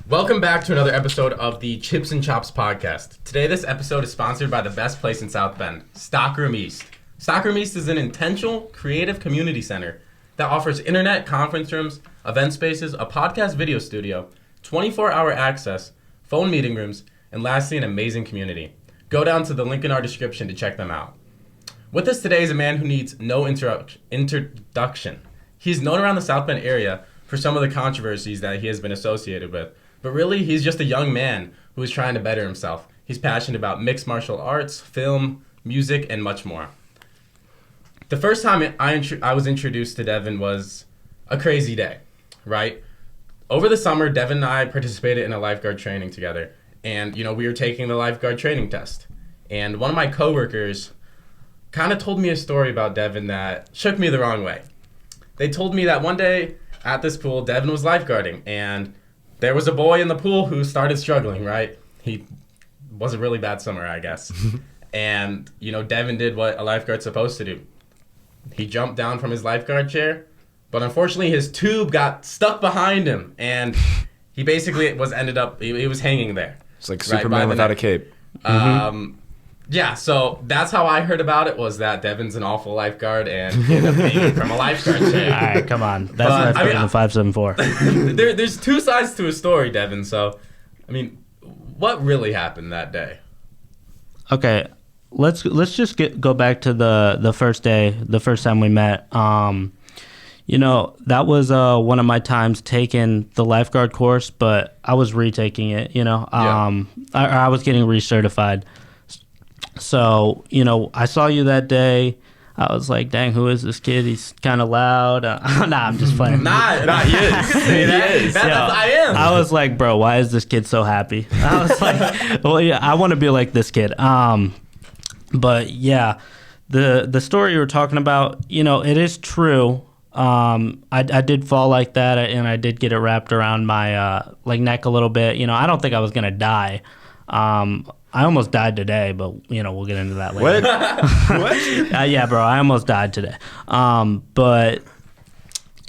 Welcome back to another episode of the Chips and Chops podcast. Today, this episode is sponsored by the best place in South Bend, Stockroom East. Stockroom East is an intentional, creative community center that offers internet, conference rooms, event spaces, a podcast video studio, 24-hour access, phone meeting rooms, and lastly, an amazing community. Go down to the link in our description to check them out. With us today is a man who needs no introduction. He's known around the South Bend area for some of the controversies that he has been associated with. But really, he's just a young man who is trying to better himself. He's passionate about mixed martial arts, film, music, and much more. The first time I was introduced to Devin was a crazy day, right? Over the summer, Devin and I participated in a lifeguard training together. And, we were taking the lifeguard training test. And one of my coworkers kind of told me a story about Devin that shook me the wrong way. They told me that one day at this pool, Devin was lifeguarding, and there was a boy in the pool who started struggling, right? He was a really bad swimmer, I guess. And, Devin did what a lifeguard's supposed to do. He jumped down from his lifeguard chair, but unfortunately his tube got stuck behind him, and he basically he was hanging there. It's like Superman without a cape. Yeah, so that's how I heard about it, was that Devin's an awful lifeguard and he ended up being from a lifeguard chair. All right, come on. That's not better than 574. There's two sides to a story, Devin. So, what really happened that day? Okay, let's just go back to the first day, the first time we met. That was one of my times taking the lifeguard course, but I was retaking it, I was getting recertified. So, I saw you that day. I was like, dang, who is this kid? He's kind of loud. I'm just playing. Nah, he is. He is. I am. I was like, bro, why is this kid so happy? I was like, well, yeah, I want to be like this kid. But yeah, the story you were talking about, it is true. I did fall like that, and I did get it wrapped around my neck a little bit. I don't think I was gonna die. I almost died today, but we'll get into that later. What? Yeah, bro, I almost died today. But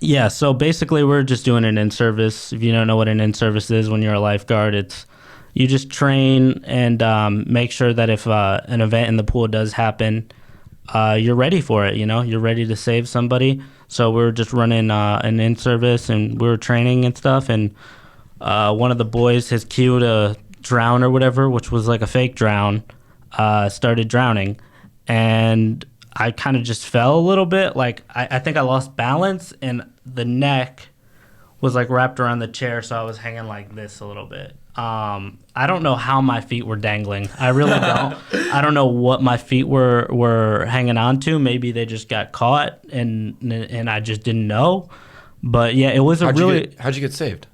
yeah, so basically we're just doing an in-service. If you don't know what an in-service is, when you're a lifeguard, it's you just train and make sure that if an event in the pool does happen, you're ready for it. You're ready to save somebody. So we're just running an in-service, and we were training and stuff. And one of the boys, his cue to drown or whatever, which was like a fake drown, started drowning, and I kind of just fell a little bit. Like I think I lost balance, and the neck was like wrapped around the chair, so I was hanging like this a little bit. I don't know how my feet were dangling. I really don't. I don't know what my feet were hanging on to. Maybe they just got caught and I just didn't know. But yeah, it was how'd you get saved?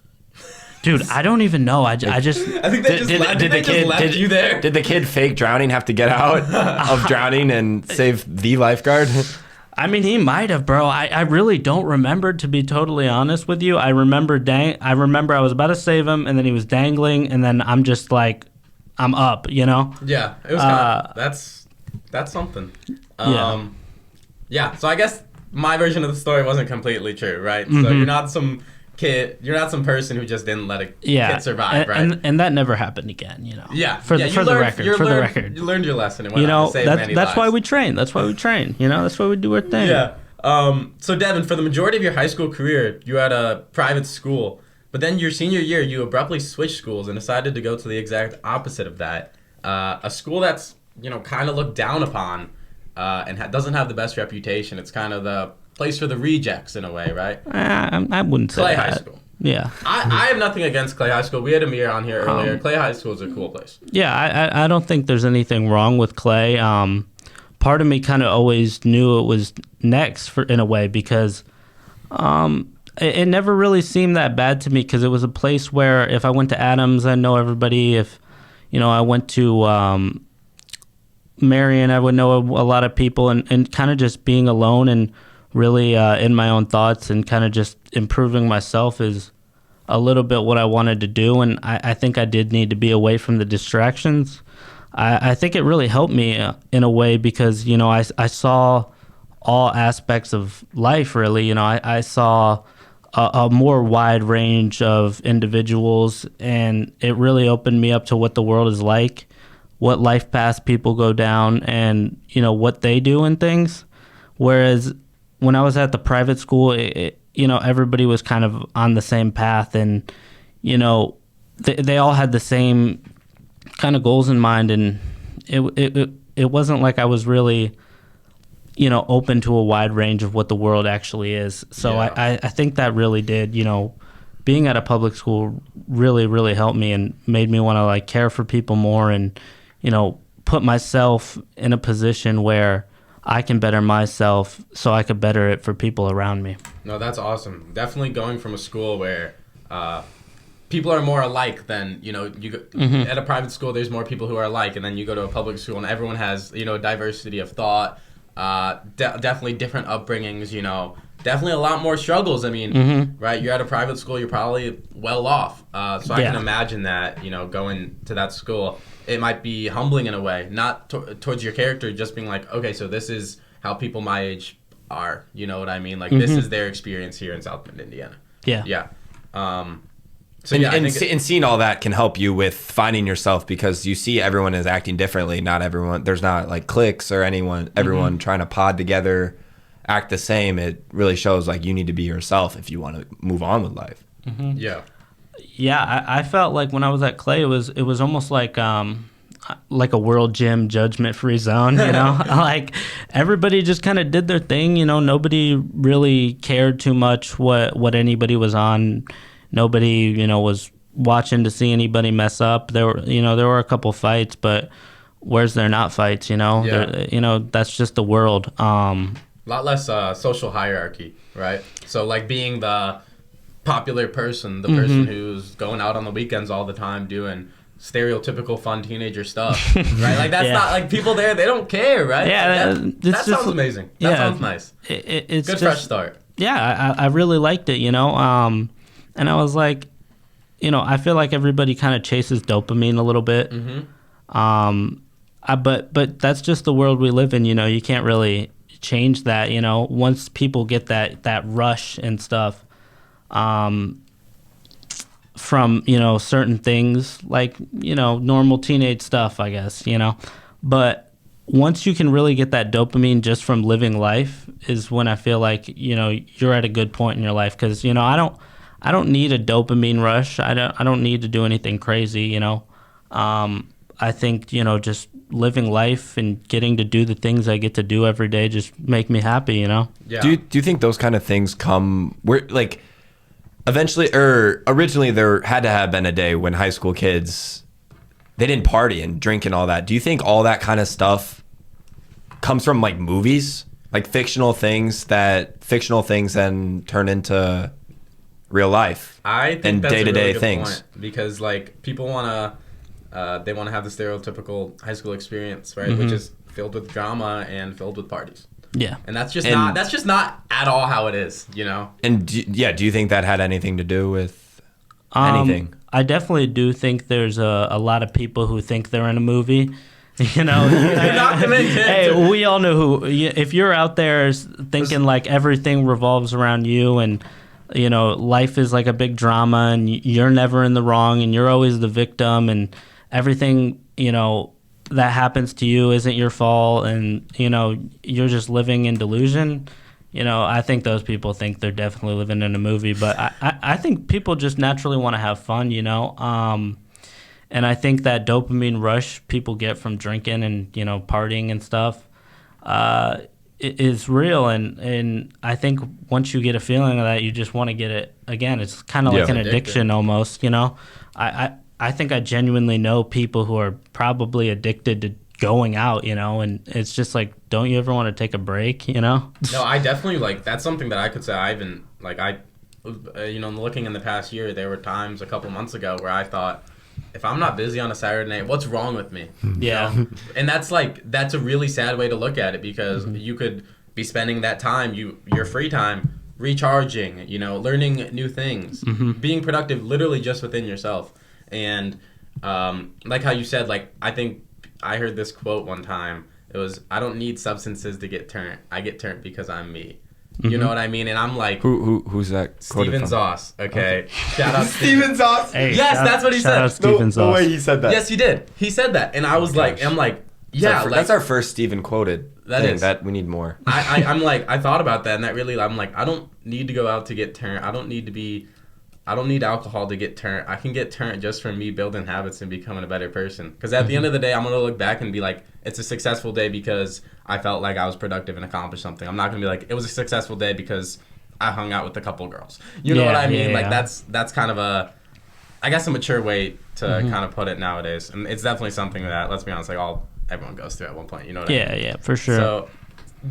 Dude, I don't even know. I just I think they just left you there. Did the kid fake drowning have to get out of drowning and save the lifeguard? He might have, bro. I really don't remember, to be totally honest with you. I remember I was about to save him, and then he was dangling, and then I'm just like, I'm up, Yeah, it was that's something. Yeah, so I guess my version of the story wasn't completely true, right? Mm-hmm. So you're not some person who just didn't let a kid survive, right? And that never happened again, Yeah. For the record. You learned your lesson and went on to save many lives. That's why we train. That's why we train. That's why we do our thing. Yeah. So Devin, for the majority of your high school career, you were at a private school, but then your senior year, you abruptly switched schools and decided to go to the exact opposite of that. A school that's, kind of looked down upon and doesn't have the best reputation. It's kind of the place for the rejects in a way, right? I wouldn't say Clay that. High School. Yeah. I have nothing against Clay High School. We had Amir on here earlier. Clay High School is a cool place. Yeah, I don't think there's anything wrong with Clay. Part of me kind of always knew it was next in a way, because it never really seemed that bad to me, because it was a place where if I went to Adams, I know everybody. If I went to Marion, I would know a lot of people, and kind of just being alone and really in my own thoughts and kind of just improving myself is a little bit what I wanted to do. And I think I did need to be away from the distractions. I think it really helped me in a way, because, I saw all aspects of life, really. I saw a more wide range of individuals, and it really opened me up to what the world is like, what life paths people go down, and what they do and things. Whereas when I was at the private school, everybody was kind of on the same path, and they all had the same kind of goals in mind, and it wasn't like I was really open to a wide range of what the world actually is. So Yeah. I think that really did, being at a public school really, really helped me and made me want to like care for people more and, put myself in a position where I can better myself so I could better it for people around me. No, that's awesome. Definitely going from a school where people are more alike than, you go, at a private school, there's more people who are alike, and then you go to a public school and everyone has, diversity of thought, definitely different upbringings, definitely a lot more struggles. I mean, right, you're at a private school, you're probably well off. So I can imagine that, going to that school, it might be humbling in a way, not towards your character, just being like, okay, so this is how people my age are, you know what I mean? Like, this is their experience here in South Bend, Indiana. Yeah. Yeah. And seeing all that can help you with finding yourself, because you see everyone is acting differently. Not everyone, there's not like cliques or everyone trying to pod together, act the same. It really shows like you need to be yourself if you want to move on with life. Yeah. Yeah, I felt like when I was at Clay, it was almost like a world gym judgment-free zone, like everybody just kind of did their thing, nobody really cared too much what anybody was on. Nobody, was watching to see anybody mess up. There were a couple fights, but where's there not fights, Yeah. That's just the world. A lot less social hierarchy, right? So like being the popular person, the person who's going out on the weekends all the time doing stereotypical fun teenager stuff, right? Like that's not like people there, they don't care, right? Yeah, that sounds amazing. That sounds nice. It's good just, fresh start. Yeah, I really liked it, and I was like, I feel like everybody kind of chases dopamine a little bit. But that's just the world we live in, you can't really change that, once people get that rush and stuff from, certain things like, normal teenage stuff, I guess, but once you can really get that dopamine just from living life is when I feel like, you're at a good point in your life. Cause I don't need a dopamine rush. I don't need to do anything crazy, I think, just living life and getting to do the things I get to do every day just make me happy, Yeah. Do you think those kind of things come where like eventually or originally there had to have been a day when high school kids, they didn't party and drink and all that. Do you think all that kind of stuff comes from like movies, like fictional things then turn into real life? I think and that's day-to-day a really good things point, because like people want to they want to have the stereotypical high school experience, right? Which is filled with drama and filled with parties. Yeah. And that's just not at all how it is, And do you think that had anything to do with anything? I definitely do think there's a lot of people who think they're in a movie. Hey, we all know who. If you're out there thinking like everything revolves around you and life is like a big drama and you're never in the wrong and you're always the victim and everything that happens to you isn't your fault and you're just living in delusion. I think those people think they're definitely living in a movie, but I think people just naturally want to have fun, and I think that dopamine rush people get from drinking and partying and stuff is real, and I think once you get a feeling of that, you just want to get it again. It's kind of like an addiction almost, I think I genuinely know people who are probably addicted to going out, and it's just like, don't you ever want to take a break, No, I definitely that's something that I could say looking in the past year, there were times a couple months ago where I thought, if I'm not busy on a Saturday night, what's wrong with me? Yeah. And that's a really sad way to look at it, because you could be spending that time, your free time, recharging, learning new things, being productive literally just within yourself. And like how you said, I think I heard this quote one time. It was, I don't need substances to get turned. I get turned because I'm me. You know what I mean? And I'm like, Who's that? Steven Zoss. Okay. Shout out Steven Zoss. Hey, Yes, that's what he shout said. out Steven No way Zoss. he said that. Yes, he did. He said that, and I was like, gosh. I'm like, yeah, like, that's our first Steven quoted. That thing. is. That we need more. I'm like, I thought about that, and that really, I'm like, I don't need to go out to get turned. I don't need alcohol to get turned. I can get turned just from me building habits and becoming a better person. Because at the end of the day, I'm going to look back and be like, it's a successful day because I felt like I was productive and accomplished something. I'm not going to be like, it was a successful day because I hung out with a couple girls. You know what I mean? Like, that's kind of I guess a mature way to kind of put it nowadays. And it's definitely something that, let's be honest, like everyone goes through at one point. You know what I mean? Yeah, for sure. So,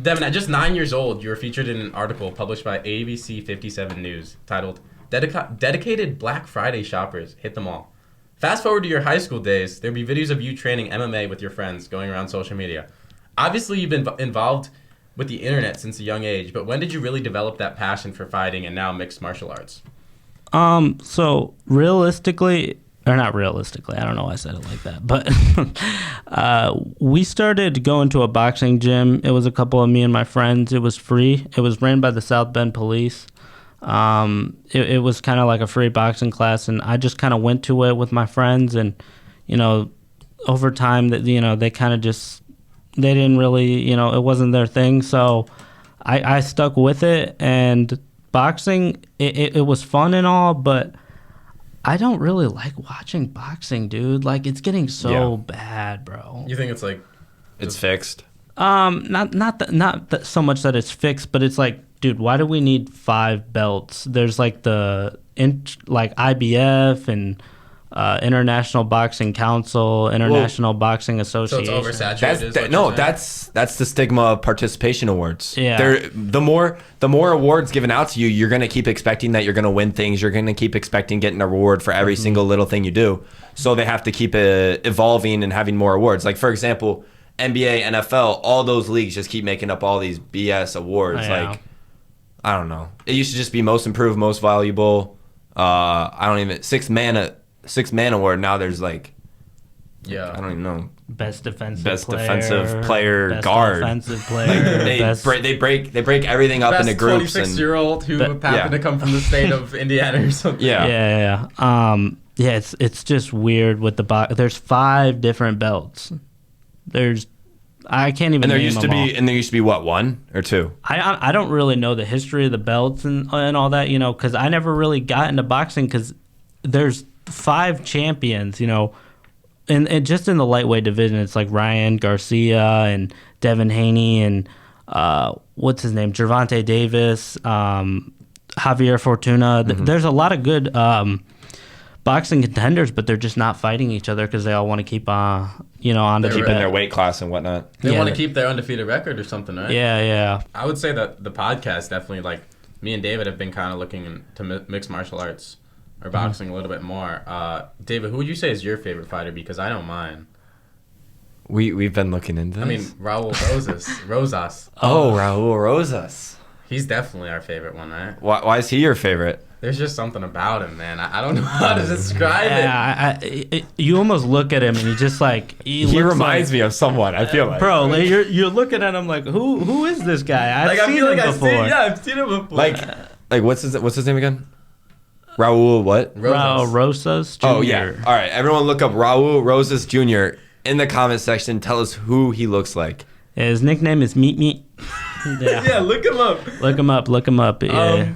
Devin, at just 9 years old, you were featured in an article published by ABC 57 News titled, Dedicated Black Friday Shoppers Hit Them All. Fast forward to your high school days, there'll be videos of you training MMA with your friends going around social media. Obviously, you've been involved with the internet since a young age, but when did you really develop that passion for fighting and now mixed martial arts? So realistically, or not realistically, I don't know why I said it like that, but we started going to a boxing gym. It was a couple of me and my friends. It was free. It was ran by the South Bend Police. It was kind of like a free boxing class, and I just kind of went to it with my friends, and over time that they kind of just they didn't really it wasn't their thing, so I stuck with it. And boxing, it was fun and all, but I don't really like watching boxing, dude. Like, it's getting so bad, bro. You think it's like It's fixed. Not so much that it's fixed, but it's like, dude, why do we need 5 belts? There's like IBF and International Boxing Council, International Boxing so Association. it's oversaturated? That's the stigma of participation awards. Yeah. The more awards given out to you, you're gonna keep expecting that you're gonna win things. You're gonna keep expecting getting a reward for every single little thing you do. So they have to keep evolving and having more awards. Like, for example, NBA, NFL, all those leagues just keep making up all these BS awards. Yeah. Like, I don't know. It used to just be most improved, most valuable. Six man award. Now there's like, I don't even know. Best defensive player, best guard. Offensive player. They break everything up into groups. 26-year-old who happened to come from the state of Indiana or something. Yeah. It's just weird with the box. There's 5 different belts. I can't even. And there name used to them all. be, and there used to be what, 1 or 2? I don't really know the history of the belts and all that, because I never really got into boxing because there's 5 champions, and just in the lightweight division, it's like Ryan Garcia and Devin Haney and what's his name, Gervonta Davis, Javier Fortuna. There's a lot of good boxing contenders, but they're just not fighting each other because they all want to keep on to Keeping their weight class and whatnot. They want to keep their undefeated record or something, right? Yeah. I would say that the podcast definitely, like, me and David have been kind of looking into mixed martial arts or boxing a little bit more. David, who would you say is your favorite fighter? Because I know mine. We've been looking into this. I mean, Raul Rosas. Oh, Raul Rosas. He's definitely our favorite one, right? Why is he your favorite? There's just something about him, man. I don't know how to describe it. You almost look at him and you just like he reminds me of someone. I feel like, bro, like you're looking at him like who is this guy? I've seen him before. I've seen him before. Like what's his name again? Raul what? Raul Rosas Jr. Oh yeah. All right, everyone look up Raul Rosas Jr. in the comment section. Tell us who he looks like. His nickname is Meat Meat. Yeah, look him up. Look him up. Yeah.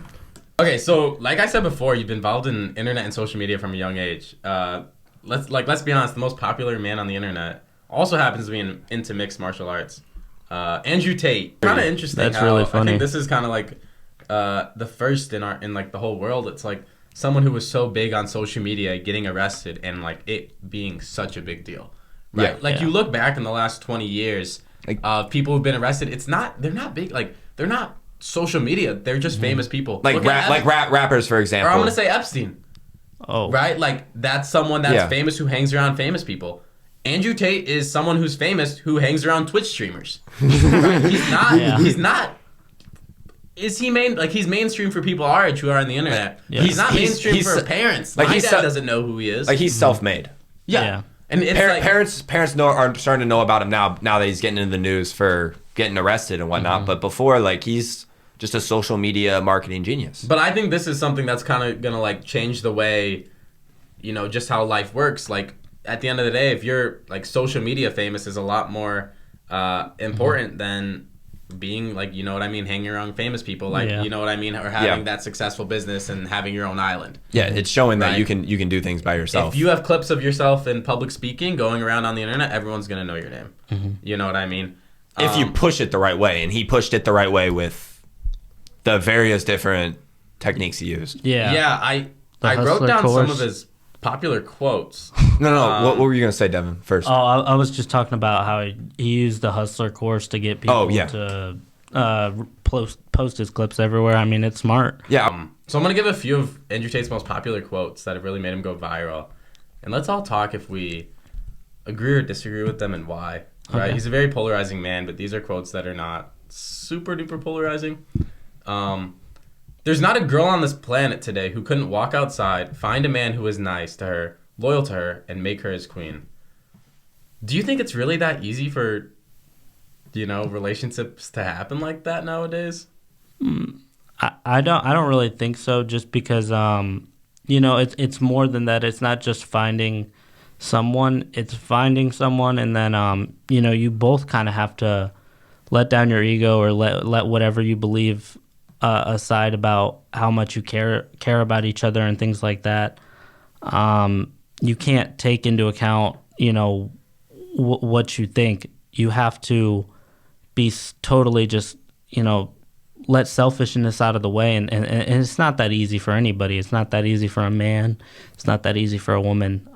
Okay, so like I said before, you've been involved in internet and social media from a young age. Let's be honest, the most popular man on the internet also happens to be into mixed martial arts. Andrew Tate. Kind of interesting. That's really funny. I think this is kind of like the first in like the whole world. It's like someone who was so big on social media getting arrested and like it being such a big deal. Right? Yeah. You look back in the last 20 years of people who've been arrested, they're not big, like they're not social media, they're just famous people. Like rappers, for example. Or I'm gonna say Epstein. Oh. Right? Like that's someone that's famous who hangs around famous people. Andrew Tate is someone who's famous who hangs around Twitch streamers. Right? He's not. Is he he's mainstream for people our age who are on the internet. Yeah. He's not mainstream for parents. Like my dad doesn't know who he is. Like he's self-made. Yeah. And it's parents are starting to know about him now that he's getting into the news for getting arrested and whatnot. But before, like he's just a social media marketing genius. But I think this is something that's kind of gonna like change the way, just how life works. Like at the end of the day, if you're like social media famous is a lot more important than being like, hanging around famous people, like, or having that successful business and having your own island. Yeah, it's showing that you can do things by yourself. If you have clips of yourself in public speaking going around on the internet, everyone's gonna know your name. You know what I mean? If you push it the right way, and he pushed it the right way with the various different techniques he used. Yeah, I wrote down some of his popular quotes. No. What were you gonna say, Devin? First. Oh, I was just talking about how he used the Hustler course to get people to post his clips everywhere. I mean, it's smart. Yeah. So I'm gonna give a few of Andrew Tate's most popular quotes that have really made him go viral, and let's all talk if we agree or disagree with them and why. Right? Okay. He's a very polarizing man, but these are quotes that are not super duper polarizing. There's not a girl on this planet today who couldn't walk outside, find a man who is nice to her, loyal to her, and make her his queen. Do you think it's really that easy for, relationships to happen like that nowadays? I don't really think so. Just because it's more than that. It's not just finding someone; it's finding someone, and then you both kind of have to let down your ego or let whatever you believe aside about how much you care about each other and things like that. You can't take into account, what you think. You have to be totally just, let selfishness out of the way. And it's not that easy for anybody. It's not that easy for a man. It's not that easy for a woman.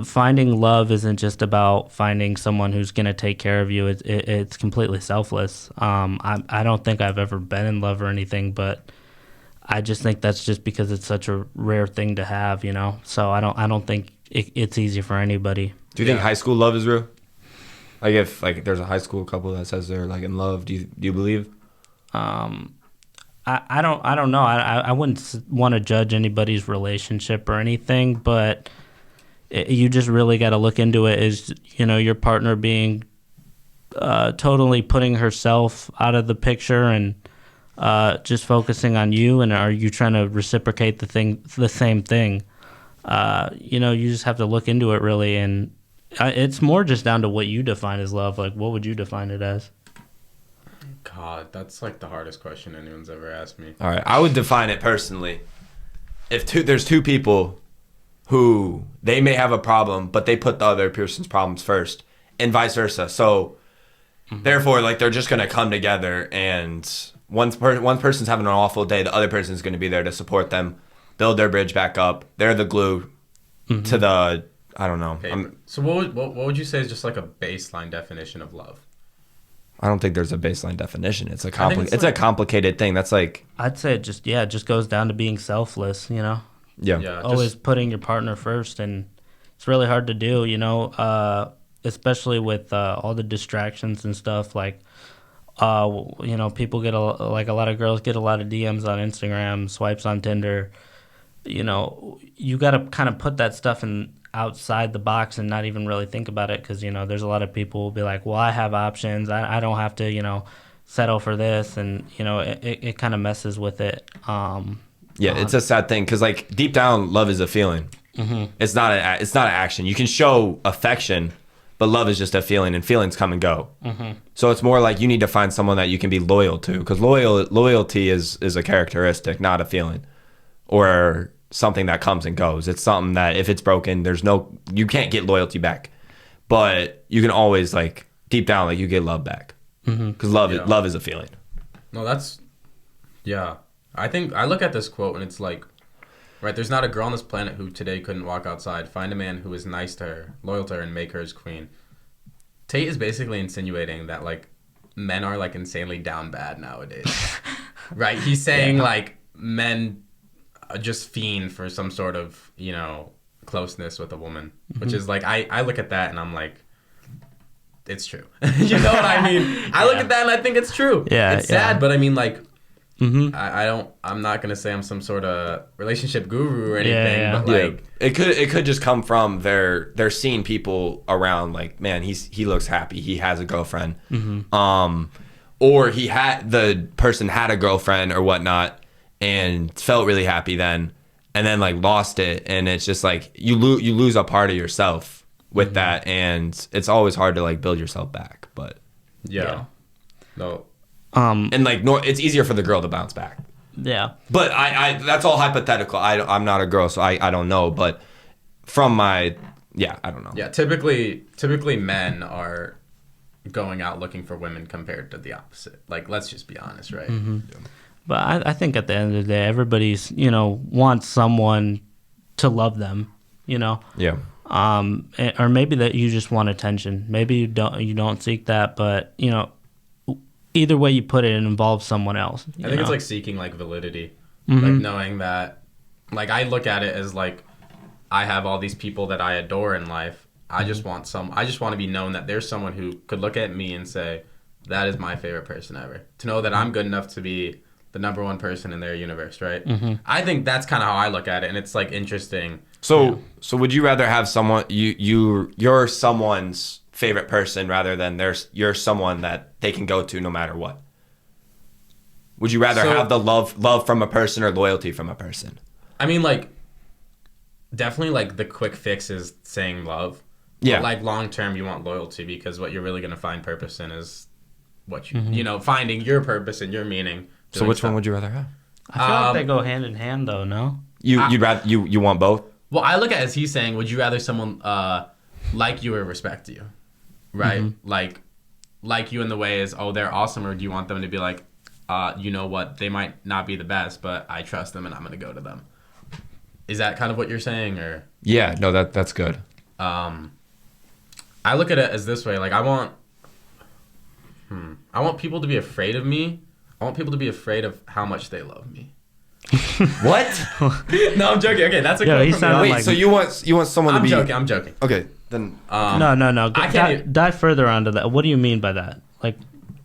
Finding love isn't just about finding someone who's going to take care of you. It's completely selfless. I don't think I've ever been in love or anything, but I just think that's just because it's such a rare thing to have, So I don't think it's easy for anybody. Do you think high school love is real? Like if there's a high school couple that says they're like in love, do you believe? I don't know. I wouldn't want to judge anybody's relationship or anything, but you just really got to look into it as, your partner being totally putting herself out of the picture and just focusing on you, and are you trying to reciprocate the same thing? You just have to look into it really, and it's more just down to what you define as love. Like, what would you define it as? God, that's like the hardest question anyone's ever asked me. All right, I would define it personally. If there's two people who they may have a problem, but they put the other person's problems first, and vice versa. So, therefore, they're just gonna come together, and one person's having an awful day, the other person's gonna be there to support them, build their bridge back up. They're the glue to the. I don't know. So what would you say is just like a baseline definition of love? I don't think there's a baseline definition. It's a a complicated thing. That's like. I'd say it just goes down to being selfless. Yeah. Always putting your partner first, and it's really hard to do, especially with all the distractions and stuff. Like, people get a lot of girls get a lot of DMs on Instagram, swipes on Tinder. You got to kind of put that stuff outside the box and not even really think about it, because there's a lot of people who will be like, well, I have options. I don't have to settle for this, and it kind of messes with it. Yeah, it's a sad thing because deep down, love is a feeling. It's not an action. You can show affection, but love is just a feeling, and feelings come and go. So it's more like you need to find someone that you can be loyal to, because loyalty is a characteristic, not a feeling or something that comes and goes. It's something that if it's broken, you can't get loyalty back, but you can always deep down you get love back, because love is a feeling. No, that's I think I look at this quote and it's like, right, there's not a girl on this planet who today couldn't walk outside, find a man who is nice to her, loyal to her, and make her his queen. Tate is basically insinuating that men are insanely down bad nowadays. Right? He's saying men just fiend for some sort of, closeness with a woman, which is I look at that and I'm like, it's true. You know what I mean? I look at that and I think it's true. Yeah. It's sad, but I mean I'm not gonna say I'm some sort of relationship guru or anything, but it could just come from they're seeing people around man, he looks happy, he has a girlfriend, or the person had a girlfriend or whatnot and felt really happy then, and then like lost it, and it's just like you lose a part of yourself with that, and it's always hard to like build yourself back. But Yeah. No. and like it's easier for the girl to bounce back. Yeah. But I that's all hypothetical. I'm not a girl, so I don't know. But from my I don't know. Yeah, typically men are going out looking for women compared to the opposite. Like, let's just be honest, right? Mm-hmm. But I think at the end of the day, everybody's, wants someone to love them, Yeah. or maybe that you just want attention. Maybe you don't seek that, but either way you put it, it involves someone else. I think it's like seeking like validity, like knowing that, like I look at it as like I have all these people that I adore in life. I just want to be known that there's someone who could look at me and say, that is my favorite person ever. To know that I'm good enough to be the number one person in their universe, right? I think that's kind of how I look at it, and it's like interesting. So would you rather have someone you're someone's favorite person rather than you're someone that they can go to no matter what? Would you rather have the love from a person or loyalty from a person? I mean, like, definitely like the quick fix is saying love. Yeah. But like long term, you want loyalty, because what you're really going to find purpose in is what you finding your purpose and your meaning. So which one would you rather have? I feel like they go hand in hand, though. No, you'd rather you want both? Well, I look at it as he's saying, would you rather someone like you or respect you, right? Like you in the way is, oh, they're awesome, or do you want them to be like, you know what, they might not be the best, but I trust them and I'm going to go to them. Is that kind of what you're saying, or? Yeah, no, that's good. I look at it as this way, like I want people to be afraid of me. I want people to be afraid of how much they love me. What? No, I'm joking. Okay, that's a quote from me. Wait, like, so you want someone to be? I'm joking. Okay, then. No. I can't Dive further onto that. What do you mean by that? Like,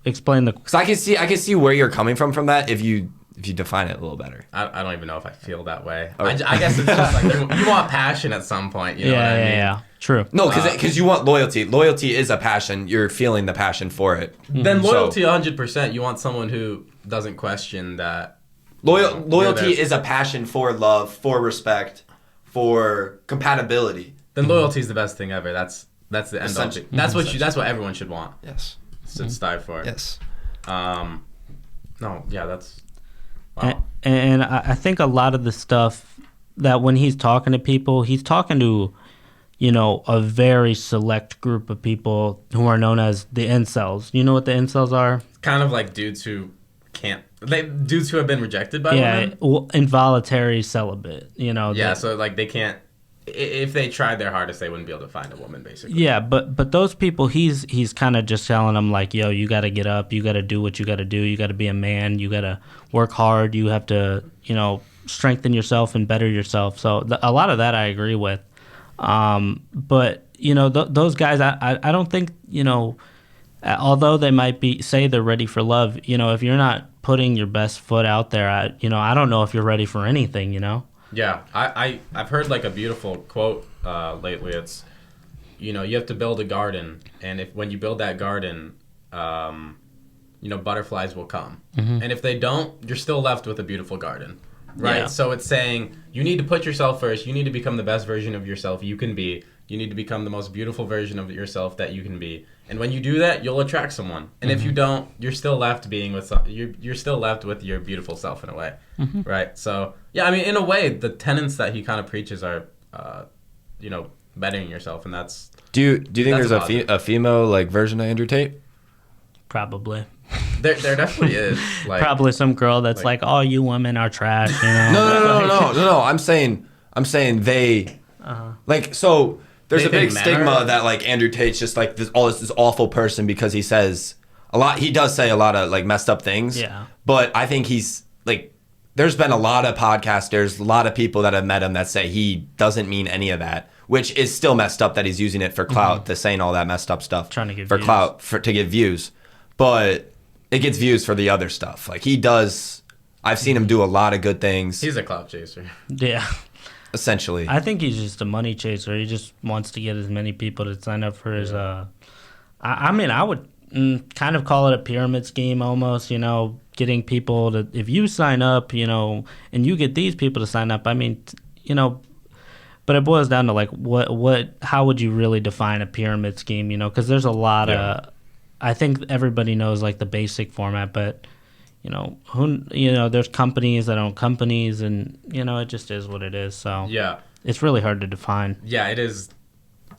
explain the. Because I can see where you're coming from that if you define it a little better. I don't even know if I feel that way. Oh. I guess it's just like you want passion at some point. You know what I mean? Yeah. True. No, because you want loyalty. Loyalty is a passion. You're feeling the passion for it. Then loyalty, 100%. You want someone who doesn't question that. Loyalty is a passion for love, for respect, for compatibility. Then loyalty is the best thing ever. That's the end all. That's what everyone should want. Yes. Should strive for. Yes. No. Yeah. That's. Wow. And I think a lot of the stuff that when he's talking to people, he's talking to, a very select group of people who are known as the incels. You know what the incels are? Kind of like dudes who dudes who have been rejected by women. Well, involuntary celibate. Yeah, so like they can't. If they tried their hardest, they wouldn't be able to find a woman, basically. Yeah, but those people, he's kind of just telling them like, yo, you got to get up, you got to do what you got to do, you got to be a man, you got to work hard, you have to, strengthen yourself and better yourself. So a lot of that I agree with. But those guys, I don't think although they might say they're ready for love, if you're not putting your best foot out there, I don't know if you're ready for anything. Yeah, I've heard like a beautiful quote lately. It's, you have to build a garden, and when you build that garden, butterflies will come. And if they don't, you're still left with a beautiful garden, right? Yeah. So it's saying you need to put yourself first. You need to become the best version of yourself you can be. You need to become the most beautiful version of yourself that you can be. And when you do that, you'll attract someone. And if you don't, you're still left being with you're still left with your beautiful self in a way, right? So yeah, I mean, in a way, the tenets that he kind of preaches are, bettering yourself, and that's. Do you think there's a female like version of Andrew Tate? Probably. There definitely is. Like, probably some girl that's like, all you women are trash. No. I'm saying they. Like so. There's a big stigma that like Andrew Tate's just like this awful person because he says a lot. He does say a lot of like messed up things. Yeah. But I think he's like, there's been a lot of podcasters, a lot of people that have met him that say he doesn't mean any of that, which is still messed up that he's using it for clout, to saying all that messed up stuff. Trying to get for views. Clout, to get views. But it gets views for the other stuff. Like he does, I've seen him do a lot of good things. He's a clout chaser. Yeah. Essentially. I think he's just a money chaser. He just wants to get as many people to sign up for his. I mean, I would kind of call it a pyramid scheme almost, getting people to, if you sign up, and you get these people to sign up, I mean, but it boils down to like how would you really define a pyramid scheme, because there's a lot of, I think everybody knows like the basic format, but there's companies that own companies, and it just is what it is. So yeah, it's really hard to define. Yeah, it is.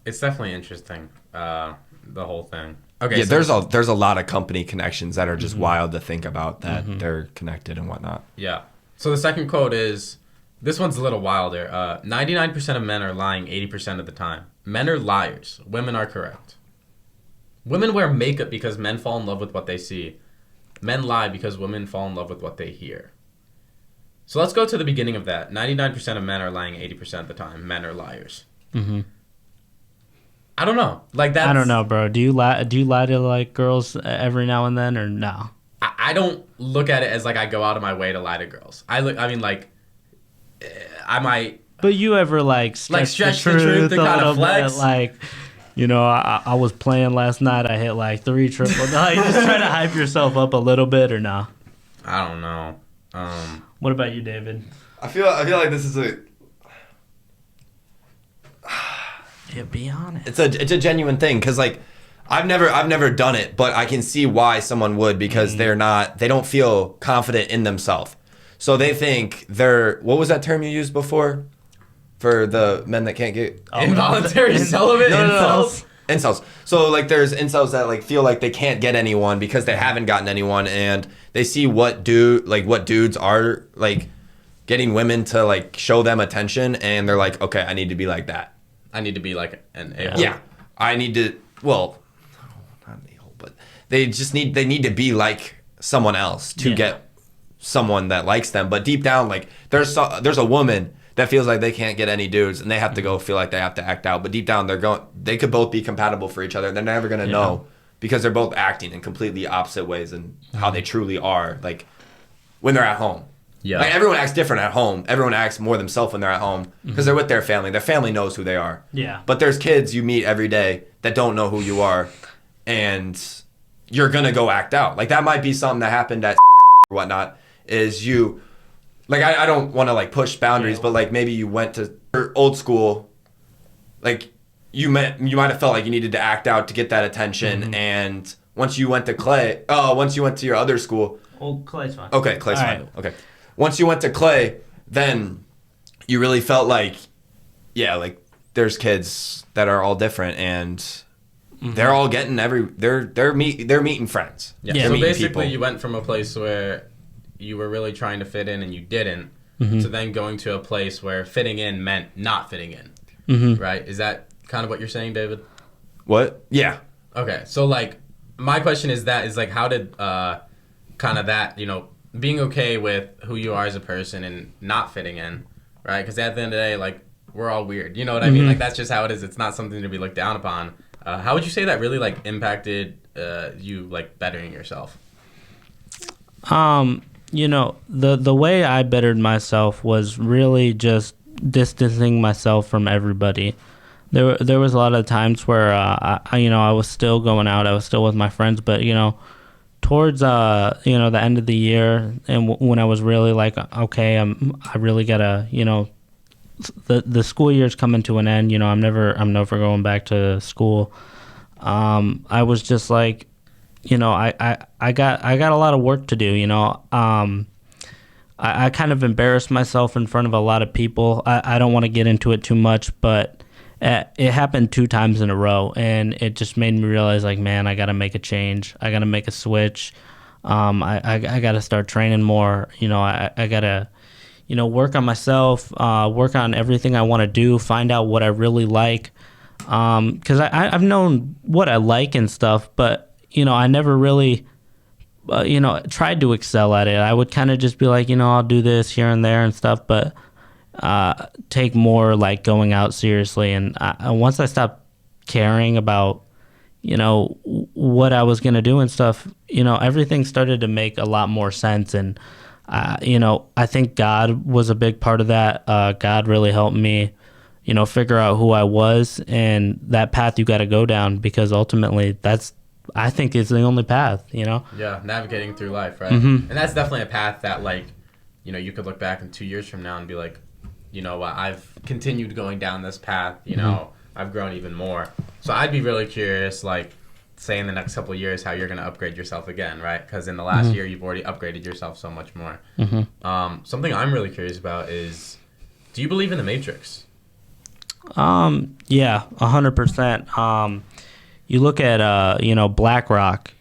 It's definitely interesting, the whole thing. Okay, yeah, there's a lot of company connections that are just wild to think about, that they're connected and whatnot. Yeah. So the second quote is, this one's a little wilder. 99% of men are lying 80% of the time. Men are liars. Women are correct. Women wear makeup because men fall in love with what they see. Men lie because women fall in love with what they hear. So let's go to the beginning of that. 99% of men are lying 80% of the time. Men are liars. Mm-hmm. I don't know. Like that. I don't know, bro. Do you lie to like girls every now and then, or no? I don't look at it as like I go out of my way to lie to girls. I mean, like, I might. But you ever like stretch the truth to kind of flex? Bit, like, I was playing last night. I hit like 3 triple. No, you just try to hype yourself up a little bit, or no? I don't know. What about you, David? I feel like this is Yeah, be honest. it's a genuine thing, because like I've never done it, but I can see why someone would, because they don't feel confident in themselves. So they think what was that term you used before for the men that can't get Involuntary celibate? Incels. Incels. So like there's incels that like feel like they can't get anyone because they haven't gotten anyone, and they see what dudes are like getting women to like show them attention, and they're like, okay, I need to be like that. I need to be like an a-hole. Yeah. I need to, well, not an a-hole, but they need to be like someone else to get someone that likes them. But deep down, like there's a woman that feels like they can't get any dudes, and they have to go feel like they have to act out. But deep down, they could both be compatible for each other. They're never going to know, because they're both acting in completely opposite ways and how they truly are, like when they're at home. Yeah. Like everyone acts different at home. Everyone acts more themselves when they're at home, because they're with their family. Their family knows who they are. Yeah. But there's kids you meet every day that don't know who you are, and you're going to go act out. Like that might be something that happened at or whatnot, is you, like I don't want to like push boundaries, but like maybe you went to old school, like you might have felt like you needed to act out to get that attention, and once you went to your other school. Oh, Clay's fine. Okay, Clay's fine. Right. Okay. Once you went to Clay, then you really felt like, like there's kids that are all different, and they're all getting they're meeting friends. Yeah. So basically, you went from a place where you were really trying to fit in and you didn't, to then going to a place where fitting in meant not fitting in. Right? Is that kind of what you're saying, David? What? Yeah. Okay. So like, my question is like, how did kind of that, being okay with who you are as a person and not fitting in, right? Because at the end of the day, like, we're all weird. You know what I mean? Like, that's just how it is. It's not something to be looked down upon. How would you say that really, like, impacted you, like, bettering yourself? The way I bettered myself was really just distancing myself from everybody. There was a lot of times where, I was still going out. I was still with my friends, but, towards the end of the year, and when I was really like, okay, I really gotta, the school year's coming to an end. I'm never going back to school. I was just like, I got a lot of work to do. I kind of embarrassed myself in front of a lot of people. I don't want to get into it too much, but it happened 2 times in a row, and it just made me realize, like, man, I got to make a change. I got to make a switch. I got to start training more. I got to, work on myself, work on everything I want to do, find out what I really like. Because I've known what I like and stuff, but, I never really, tried to excel at it. I would kind of just be like, I'll do this here and there and stuff, but take more like going out seriously. And once I stopped caring about, what I was going to do and stuff, everything started to make a lot more sense. And, I think God was a big part of that. God really helped me, figure out who I was and that path you got to go down, because ultimately that's I think is the only path, you know? Yeah, navigating through life, right? And that's definitely a path that, like, you know, you could look back in 2 years from now and be like, you know what, I've continued going down this path, you know, I've grown even more. So I'd be really curious, like, say in the next couple of years how you're going to upgrade yourself again, right? Because in the last year, you've already upgraded yourself so much more. Something I'm really curious about is, do you believe in the Matrix? Yeah, 100%. You look at, you know, BlackRock,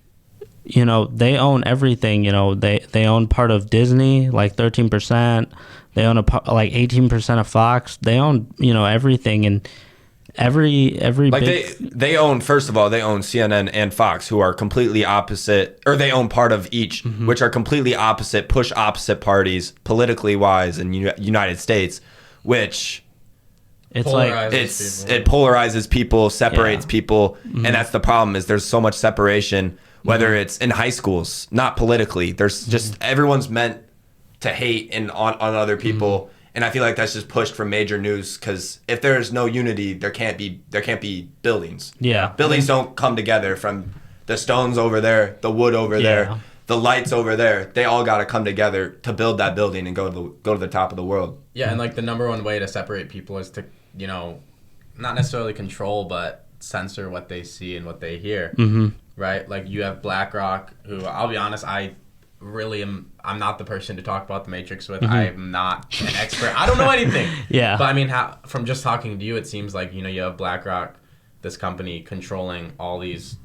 you know, they own everything, you know, they own part of Disney, like 13%. They own like 18% of Fox. They own, you know, everything, and every Like big, they own, first of all, they own CNN and Fox, who are completely opposite, or they own part of each, which are completely opposite, push opposite parties politically wise in United States, which it's like it polarizes people, separates people, and that's the problem. Is there's so much separation, whether it's in high schools, not politically. There's just everyone's meant to hate and on other people. And I feel like that's just pushed from major news, because if there's no unity, there can't be buildings. Yeah. Buildings don't come together from the stones over there, the wood over there, the lights over there. They all got to come together to build that building and go to the top of the world. Yeah, and like the number one way to separate people is to, you know, not necessarily control, but censor what they see and what they hear. Right? Like you have BlackRock, who, I'll be honest, I'm not the person to talk about the Matrix with. I'm not an expert. I don't know anything. But I mean, from just talking to you, it seems like, you know, you have BlackRock, this company, controlling all these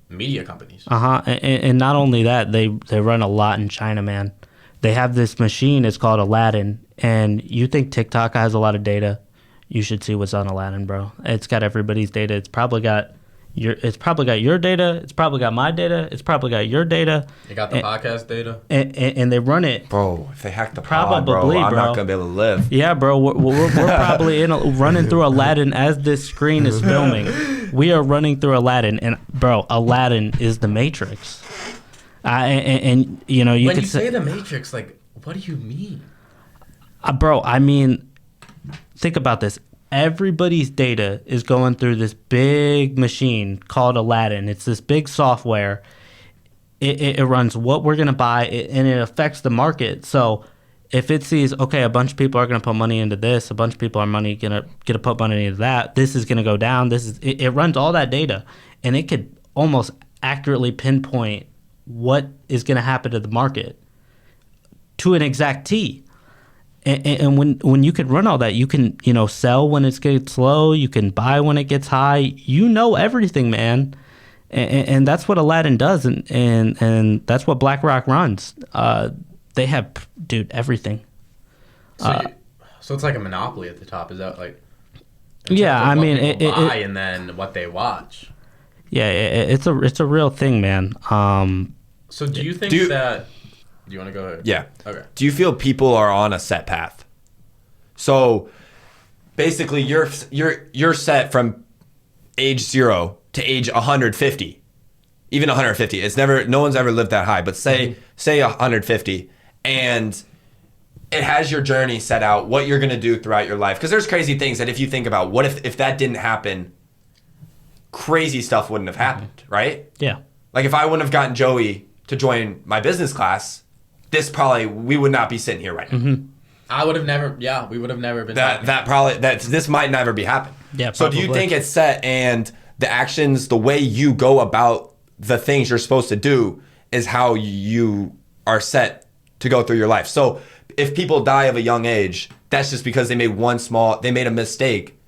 media companies. And not only that, they run a lot in China, man. They have this machine, it's called Aladdin, and you think TikTok has a lot of data? You should see what's on Aladdin, bro. It's got everybody's data. It's probably got your data. It's probably got my data. It's probably got your data. They got the podcast data. And they run it. Bro, if they hack the pod, bro, I'm not going to be able to live. Yeah, bro. We're probably running through Aladdin as this screen is filming. We are running through Aladdin. And, bro, Aladdin is the Matrix. And you know, when you say the Matrix, like, what do you mean? Bro, I mean, think about this. Everybody's data is going through this big machine called Aladdin. It's this big software. It runs what we're going to buy, and it affects the market. So if it sees, okay, a bunch of people are going to put money into this, a bunch of people are going to put money into that, this is going to go down. It runs all that data, and it could almost accurately pinpoint what is going to happen to the market to an exact T. And when you can run all that, you can, you know, sell when it gets low, you can buy when it gets high. You know everything, man. And that's what Aladdin does, and that's what BlackRock runs. They have, dude, everything. So it's like a monopoly at the top. Is that like? Yeah, I mean, and then what they watch. Yeah, it's a real thing, man. So do you think that? Do you want to go ahead? Yeah. Okay. Do you feel people are on a set path? So basically, you're set from age 0 to age 150, even 150. No one's ever lived that high, but say 150, and it has your journey set out, what you're gonna do throughout your life. Because there's crazy things that if you think about, what if that didn't happen, crazy stuff wouldn't have happened, right? Yeah. Like if I wouldn't have gotten Joey to join my business class, we would not be sitting here right now. I would have never. Yeah, we would have never been. This might never be happening. Yeah. So do you think it's set, and the actions, the way you go about the things you're supposed to do, is how you are set to go through your life? So if people die of a young age, that's just because they made a mistake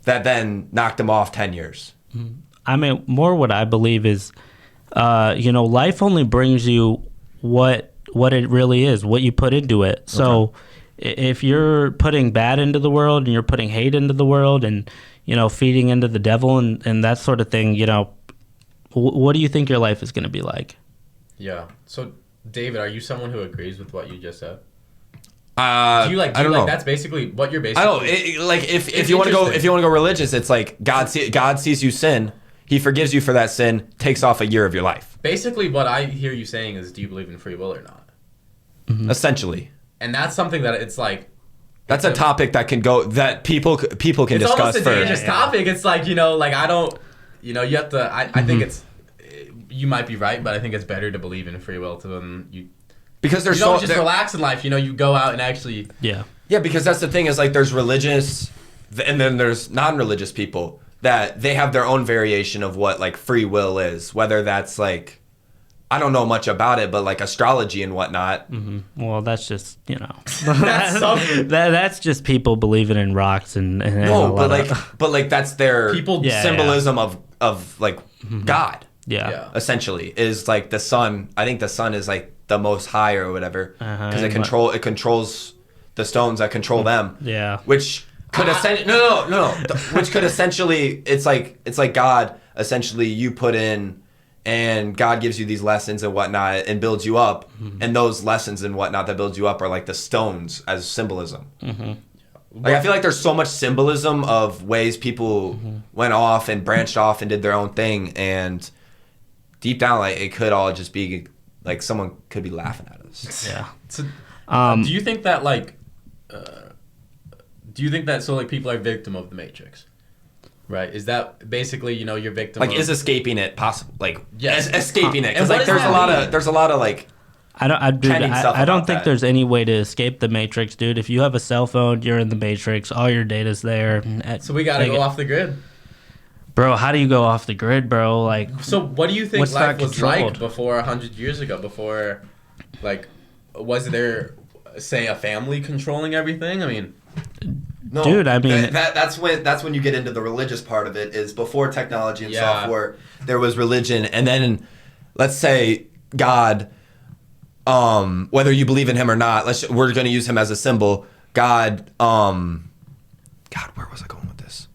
that then knocked them off 10 years. I mean, more what I believe is, you know, life only brings you what it really is, what you put into it. So if you're putting bad into the world, and you're putting hate into the world, and, you know, feeding into the devil and that sort of thing, you know, what do you think your life is going to be like? Yeah. So, David, are you someone who agrees with what you just said? I don't know. That's basically what you're basically. I don't know. Like if you want to go religous, it's like God sees you sin, He forgives you for that sin, takes off a year of your life. Basically, what I hear you saying is, do you believe in free will or not? Essentially. And that's something that it's like. That's a topic that people can discuss It's almost a first. dangerous topic. It's like, you know, like I don't, you know, you have to. I think it's you might be right, but I think it's better to believe in free will because there's you don't just relax in life. You go out and actually. Yeah. Yeah, because that's the thing is like there's religious, and then there's non-religious people that they have their own variation of what like free will is. Whether that's like, I don't know much about it, but like astrology and whatnot. Mm-hmm. Well, that's just that's that's just people believing in rocks and no, but like that's their symbolism of like God. Yeah. Essentially is like the sun. I think the sun is like the most high or whatever because it controls the stones that control them. Yeah. Which could which could essentially it's like God essentially you put in. And God gives you these lessons and whatnot and builds you up. Mm-hmm. And those lessons and whatnot that builds you up are like the stones as symbolism. Mm-hmm. Like I feel like there's so much symbolism of ways people went off and branched off and did their own thing. And deep down, like it could all just be like someone could be laughing at us. Yeah. Do you think that like, so like people are victim of the Matrix? Right. Is that basically, your victim? Like, is escaping it possible? Like, yes. Escaping it. Because, like, there's a lot of, like, I don't think there's any way to escape the Matrix, dude. If you have a cell phone, you're in the Matrix. All your data's there. So we got to go off the grid. Bro, how do you go off the grid, bro? Like, so what do you think life was like before 100 years ago? Before, like, was there, say, a family controlling everything? I mean... No, dude, I mean that's when you get into the religious part of it. Is before technology and software, there was religion, and then let's say God, whether you believe in him or not, we're going to use him as a symbol. God, where was I going with this?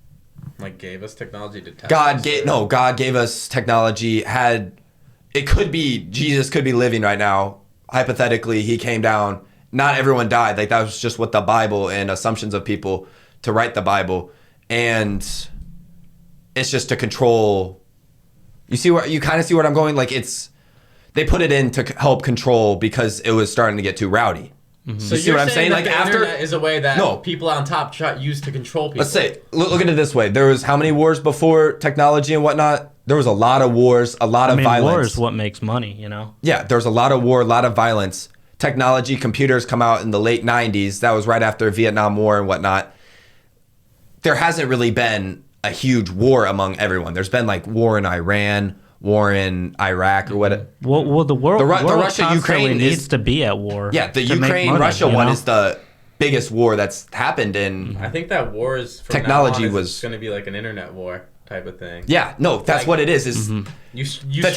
Like gave us technology to test. God gave us technology. It could be Jesus could be living right now. Hypothetically, he came down. Not everyone died. Like that was just what the Bible and assumptions of people to write the Bible, and it's just to control. You kind of see where I'm going. Like they put it in to help control because it was starting to get too rowdy. Mm-hmm. So you see what I'm saying? Like after internet is a way that people on top use to control people. Let's say look at it this way. There was how many wars before technology and whatnot? There was a lot of wars, a lot of violence. War is what makes money, Yeah, there's a lot of war, a lot of violence. Technology, computers come out in the late 90s. That was right after Vietnam War and whatnot. There hasn't really been a huge war among everyone. There's been like war in Iran, war in Iraq or what. Well, the world, the Russia-Ukraine needs to be at war. Yeah, the Ukraine-Russia one is the biggest war that's happened in. I think that war is from technology now on, was going to be like an internet war type of thing. Yeah, no, that's like, what it is. The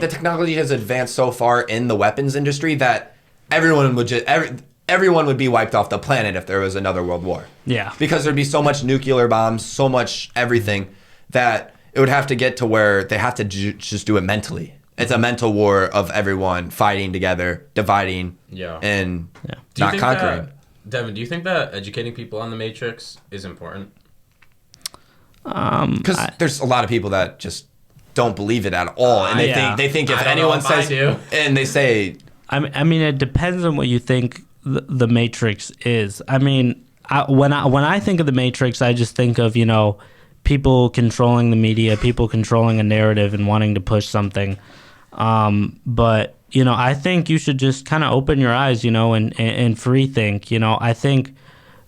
technology has advanced so far in the weapons industry that everyone would be wiped off the planet if there was another world war. Yeah. Because there'd be so much nuclear bombs, so much everything that it would have to get to where they have to just do it mentally. It's a mental war of everyone fighting together, dividing, and not conquering. Devin, do you think that educating people on the Matrix is important? Because there's a lot of people that just don't believe it at all, and they think if anyone says and they say. I mean, it depends on what you think the Matrix is. I mean, when I think of the Matrix, I just think of people controlling the media, people controlling a narrative and wanting to push something. But I think you should just kind of open your eyes, and free think. I think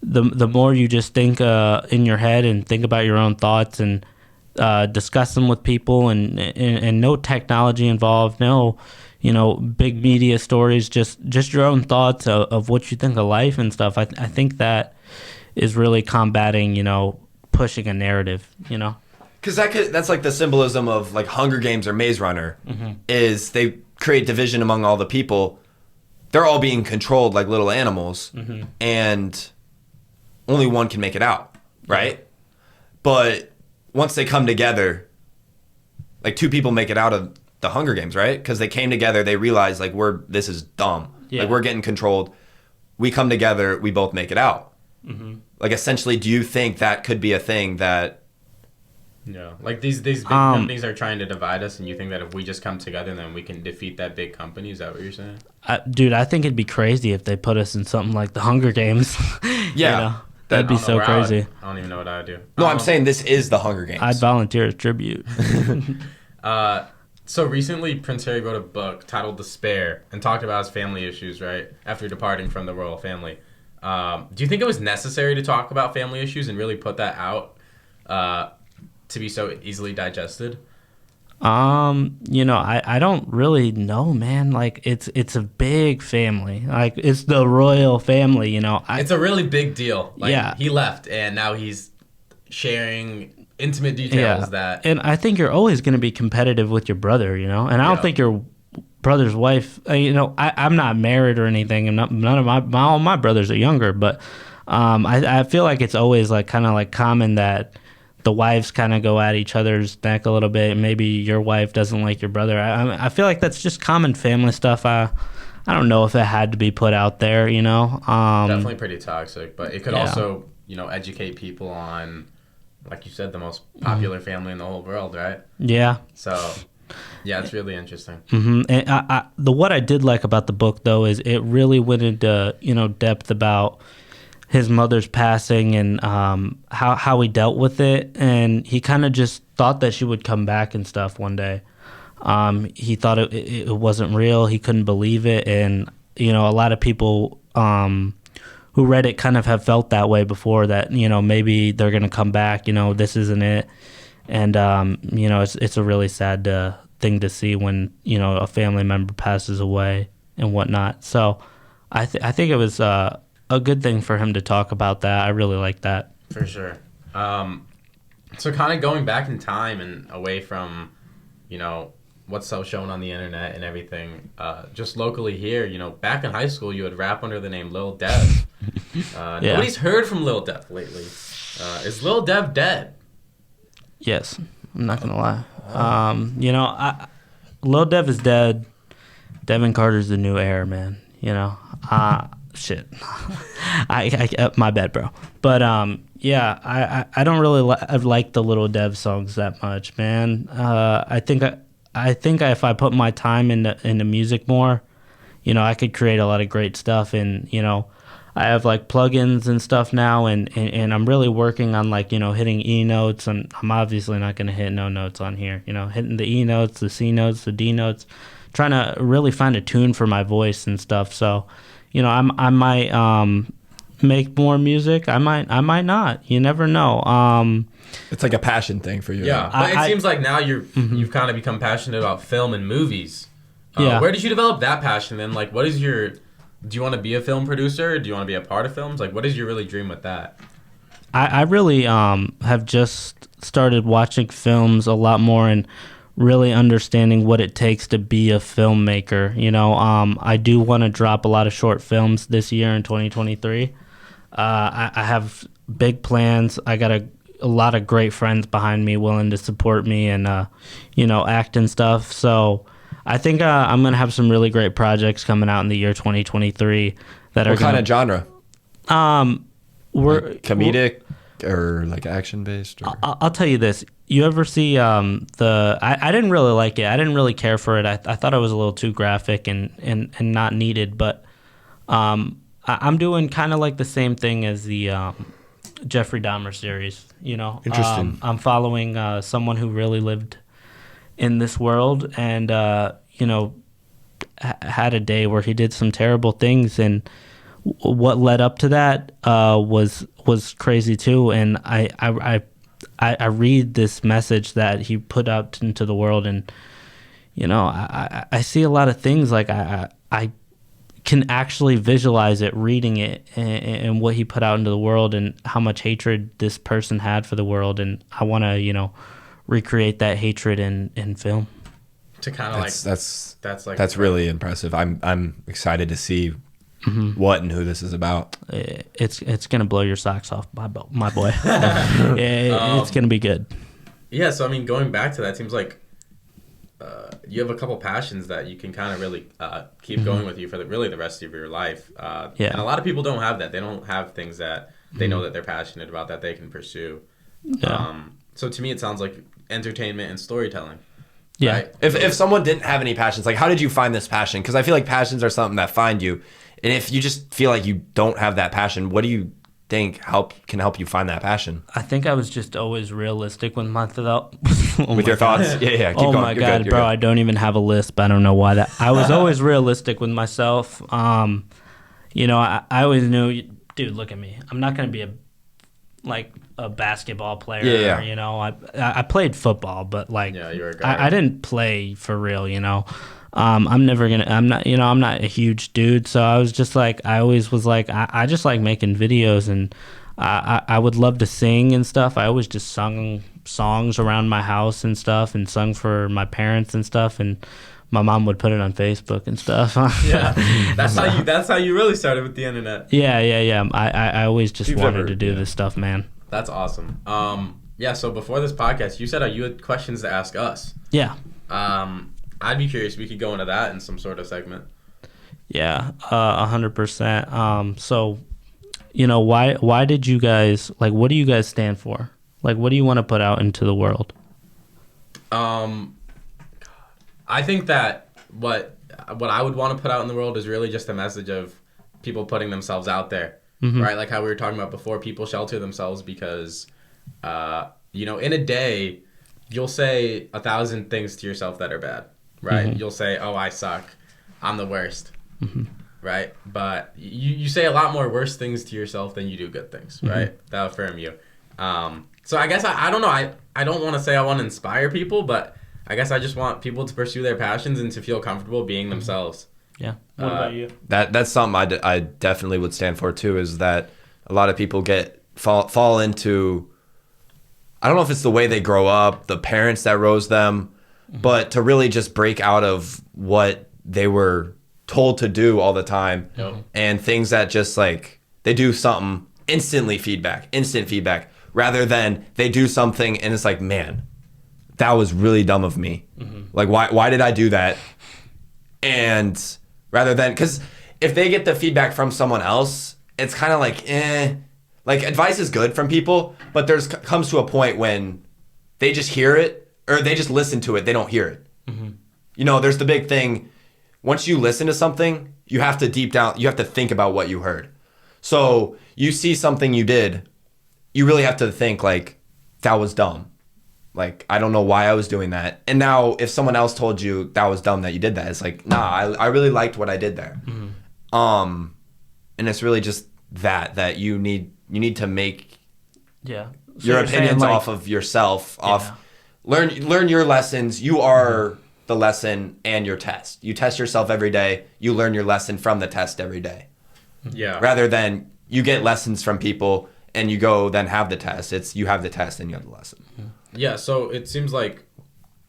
the more you just think in your head and think about your own thoughts and discuss them with people and no technology involved, no. Big media stories, just your own thoughts of what you think of life and stuff. I think that is really combating, pushing a narrative, Because that's like the symbolism of like Hunger Games or Maze Runner is they create division among all the people. They're all being controlled like little animals and only one can make it out, right? But once they come together, like two people make it out of the Hunger Games, right? Because they came together, they realized like this is dumb. Yeah. Like we're getting controlled. We come together, we both make it out. Like essentially, do you think that could be a thing that? Yeah, like these big companies are trying to divide us, and you think that if we just come together, then we can defeat that big company? Is that what you're saying? Dude, I think it'd be crazy if they put us in something like the Hunger Games. Yeah. That'd be so crazy. I don't even know what I would do. No, I'm saying this is the Hunger Games. I'd volunteer as tribute. So recently, Prince Harry wrote a book titled Despair and talked about his family issues, right, after departing from the royal family. Do you think it was necessary to talk about family issues and really put that out to be so easily digested? I don't really know, man. Like it's a big family. Like it's the royal family, It's a really big deal. Like, Yeah. he left and now he's sharing intimate details that. And I think you're always going to be competitive with your brother, and I don't Yeah. think your brother's wife, I'm not married or anything, and none of all my brothers are younger, but I feel like it's always like kind of like common that the wives kind of go at each other's neck a little bit, and maybe your wife doesn't like your brother. I feel like that's just common family stuff. I don't know if it had to be put out there, Definitely pretty toxic, but it could also, educate people on, like you said, the most popular family in the whole world, right? Yeah. So, yeah, it's really interesting. Mm-hmm. And what I did like about the book, though, is it really went into depth about his mother's passing and how he dealt with it, and he kind of just thought that she would come back and stuff one day. He thought it wasn't real. He couldn't believe it, and a lot of people who read it kind of have felt that way before, that maybe they're gonna come back. This isn't it, and it's a really sad thing to see when a family member passes away and whatnot. So I think it was a good thing for him to talk about that. I really like that. For sure. So kind of going back in time and away from, what's so shown on the internet and everything, just locally here, back in high school, you would rap under the name Lil Dev. Nobody's heard from Lil Dev lately. Is Lil Dev dead? Yes, I'm not gonna lie. Lil Dev is dead. Devin Carter's the new heir, man. Shit. I my bad, bro. But I don't really like the Little Dev songs that much, man. I think if I put my time into music more, I could create a lot of great stuff. And I have like plugins and stuff now, and I'm really working on like hitting E notes, and I'm obviously not gonna hit no notes on here. Hitting the E notes, the C notes, the D notes, trying to really find a tune for my voice and stuff. So I might make more music. I might not. You never know. It's like a passion thing for you. Yeah, but it seems like now you've kind of become passionate about film and movies. Where did you develop that passion then? Like, what is do you want to be a film producer? Do you want to be a part of films? Like, what is your really dream with that? I really have just started watching films a lot more and really understanding what it takes to be a filmmaker. I do want to drop a lot of short films this year in 2023. I have big plans. I got a lot of great friends behind me willing to support me and, act and stuff. So I think I'm going to have some really great projects coming out in the year 2023 that are What kind of genre? We're like comedic or like action based? I'll tell you this. You ever see I didn't really like it. I didn't really care for it. I thought it was a little too graphic and not needed. But I'm doing kind of like the same thing as the Jeffrey Dahmer series. Interesting. I'm following someone who really lived in this world and had a day where he did some terrible things, and what led up to that was crazy too. And I read this message that he put out into the world, and I see a lot of things. Like I can actually visualize it, reading it, and what he put out into the world, and how much hatred this person had for the world. And I want to recreate that hatred in film. To kind of that's really impressive. I'm excited to see what and who this is about. It's gonna blow your socks off, my boy. It's gonna be good. Yeah, so I mean, going back to that, seems like you have a couple passions that you can kind of really keep going with you for the rest of your life. And a lot of people don't have that. They don't have things that they know that they're passionate about that they can pursue. Yeah. So to me, it sounds like entertainment and storytelling. Yeah. Right? If someone didn't have any passions, like how did you find this passion? Because I feel like passions are something that find you. And if you just feel like you don't have that passion, what do you think can help you find that passion? I think I was just always realistic with my thoughts. With your thoughts? Yeah. Keep Oh going. my You're God, good. You're bro! good. I don't even have a lisp. I don't know why that. I was always realistic with myself. You know, I always knew, dude. Look at me. I'm not gonna be a basketball player. Yeah. You know, I played football, but like, Yeah, you're a guy. I didn't play for real. You know, I'm not. You know, I'm not a huge dude. So I was just like, I always was like, I just like making videos, and I would love to sing and stuff. I always just sung songs around my house and stuff, and sung for my parents and stuff, and my mom would put it on Facebook and stuff. Yeah, that's how you really started with the internet. Yeah. I always just You've wanted never- to do yeah. this stuff, man. That's awesome. Yeah. So before this podcast, you said you had questions to ask us. Yeah. I'd be curious. We could go into that in some sort of segment. Yeah, 100%. So, you know, why did you guys, like, what do you guys stand for? Like, what do you want to put out into the world? I think that what I would want to put out in the world is really just a message of people putting themselves out there, right? Like how we were talking about before, people shelter themselves because, you know, in a day, you'll say 1,000 things to yourself that are bad, right? You'll say, "Oh, I suck. I'm the worst." Right? But you say a lot more worse things to yourself than you do good things, right? That'll affirm you. So I guess I don't know. I don't want to say I want to inspire people, but I guess I just want people to pursue their passions and to feel comfortable being themselves. Yeah. What about you? That's something I definitely would stand for too. Is that a lot of people fall into, I don't know if it's the way they grow up, the parents that rose them, but to really just break out of what they were told to do all the time, and things that just like they do something, instant feedback, rather than they do something and it's like, man, that was really dumb of me. Like, why did I do that? And rather than, because if they get the feedback from someone else, it's kind of like, like advice is good from people, but comes to a point when they just hear it or they just listen to it. They don't hear it. You know, there's the big thing. Once you listen to something, you have to you have to think about what you heard. So you see something you did, you really have to think like, that was dumb. Like, I don't know why I was doing that. And now if someone else told you that was dumb that you did that, it's like, nah, I really liked what I did there. And it's really just that you need to make Yeah. So your you're saying, opinions like, off of yourself, learn your lessons. You are the lesson and your test. You test yourself every day. You learn your lesson from the test every day. Yeah. Rather than you get lessons from people and you go then have the test. It's you have the test and you have the lesson. Yeah, so it seems like,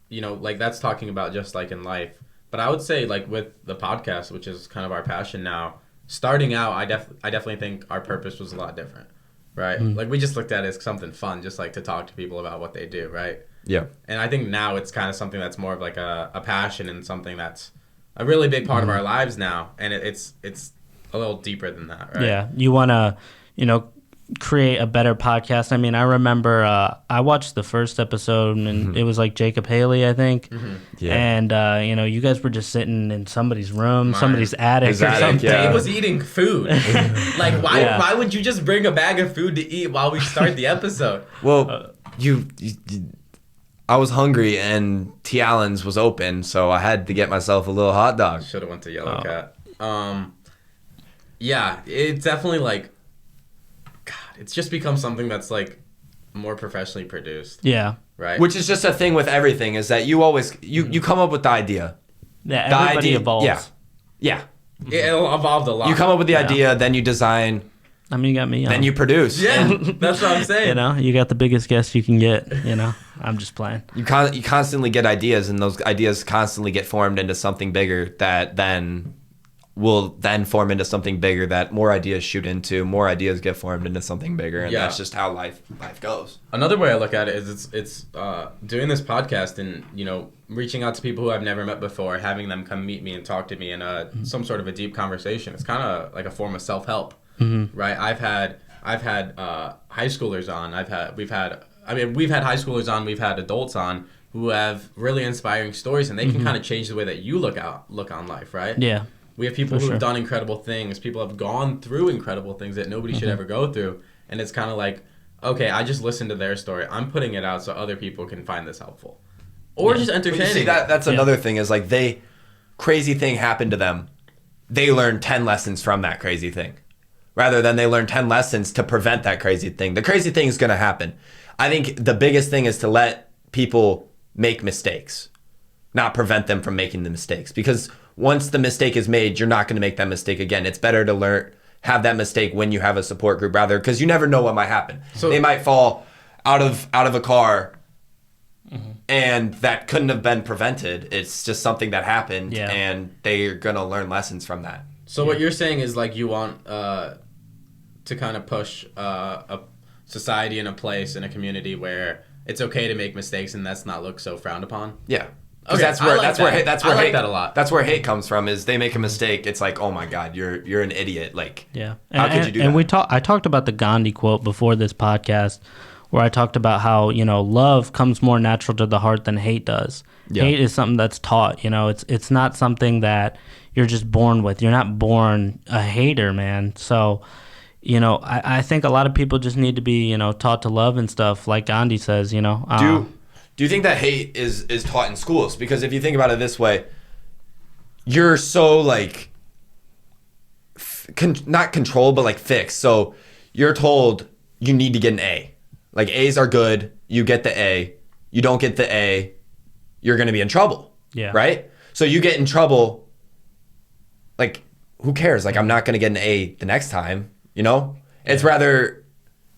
you know, like that's talking about just like in life. But I would say like with the podcast, which is kind of our passion now, starting out, I definitely think our purpose was a lot different, right? Like we just looked at it as something fun, just like to talk to people about what they do, right? Yeah. And I think now it's kind of something that's more of like a passion and something that's a really big part of our lives now. And it's a little deeper than that, right? Yeah. You want to, you know, create a better podcast. I mean, I remember I watched the first episode and it was like Jacob Haley, I think. Yeah. And, you know, you guys were just sitting in somebody's room, somebody's attic His or attic, something. yeah. Dave was eating food. Like, why would you just bring a bag of food to eat while we start the episode? Well, I was hungry and T. Allen's was open, so I had to get myself a little hot dog. Should have went to Yellow Cat. Yeah, it's definitely like, God, it's just become something that's like more professionally produced, Yeah. right? Which is just a thing with everything, is that you always you come up with the idea. Yeah, The everybody idea, evolves. Yeah. It'll evolve a lot. You come up with the idea, then you design, I mean, you got me on. then you produce. Yeah, that's what I'm saying. You know, you got the biggest guest you can get, you know. I'm just playing. You constantly get ideas, and those ideas constantly get formed into something bigger that then will then form into something bigger that more ideas shoot into, more ideas get formed into something bigger, and that's just how life goes. Another way I look at it is it's doing this podcast and, you know, reaching out to people who I've never met before, having them come meet me and talk to me in some sort of a deep conversation. It's kind of like a form of self-help, right? I've had high schoolers on. We've had high schoolers on. We've had adults on who have really inspiring stories, and they can kind of change the way that you look on life, right? Yeah. We have people For who've sure. done incredible things. People have gone through incredible things that nobody should ever go through. And it's kind of like, okay, I just listened to their story. I'm putting it out so other people can find this helpful. Or just But entertaining. you see, that's another thing is like crazy thing happened to them. They learned 10 lessons from that crazy thing. Rather than they learn 10 lessons to prevent that crazy thing. The crazy thing is going to happen. I think the biggest thing is to let people make mistakes, not prevent them from making the mistakes. Because once the mistake is made, you're not going to make that mistake again. It's better to have that mistake when you have a support group rather, because you never know what might happen. So they might fall out of a car and that couldn't have been prevented. It's just something that happened and they're going to learn lessons from that. So what you're saying is like you want to kind of push a society in a place, in a community where it's okay to make mistakes and that's not looked so frowned upon? Yeah. Okay, that's I where like hate, that a lot. That's where hate comes from. Is they make a mistake, it's like, oh my god, you're an idiot. Like, how could you do and that? I talked about the Gandhi quote before this podcast, where I talked about how love comes more natural to the heart than hate does. Yeah. Hate is something that's taught. It's not something that you're just born with. You're not born a hater, man. So, I think a lot of people just need to be taught to love and stuff, like Gandhi says. Do you think that hate is taught in schools? Because if you think about it this way, you're so like not controlled, but like fixed. So you're told you need to get an A. Like A's are good. You get the A. You don't get the A, you're going to be in trouble. Yeah. Right? So you get in trouble. Like, who cares? Like, I'm not going to get an A the next time. It's rather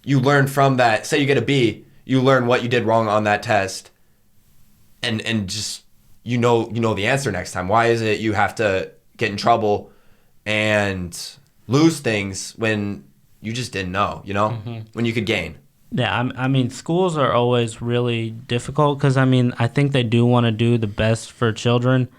you learn from that. Say you get a B, you learn what you did wrong on that test, and just you know the answer next time. Why is it you have to get in trouble and lose things when you just didn't know? When you could gain. Yeah, I mean, schools are always really difficult because, I think they do want to do the best for children,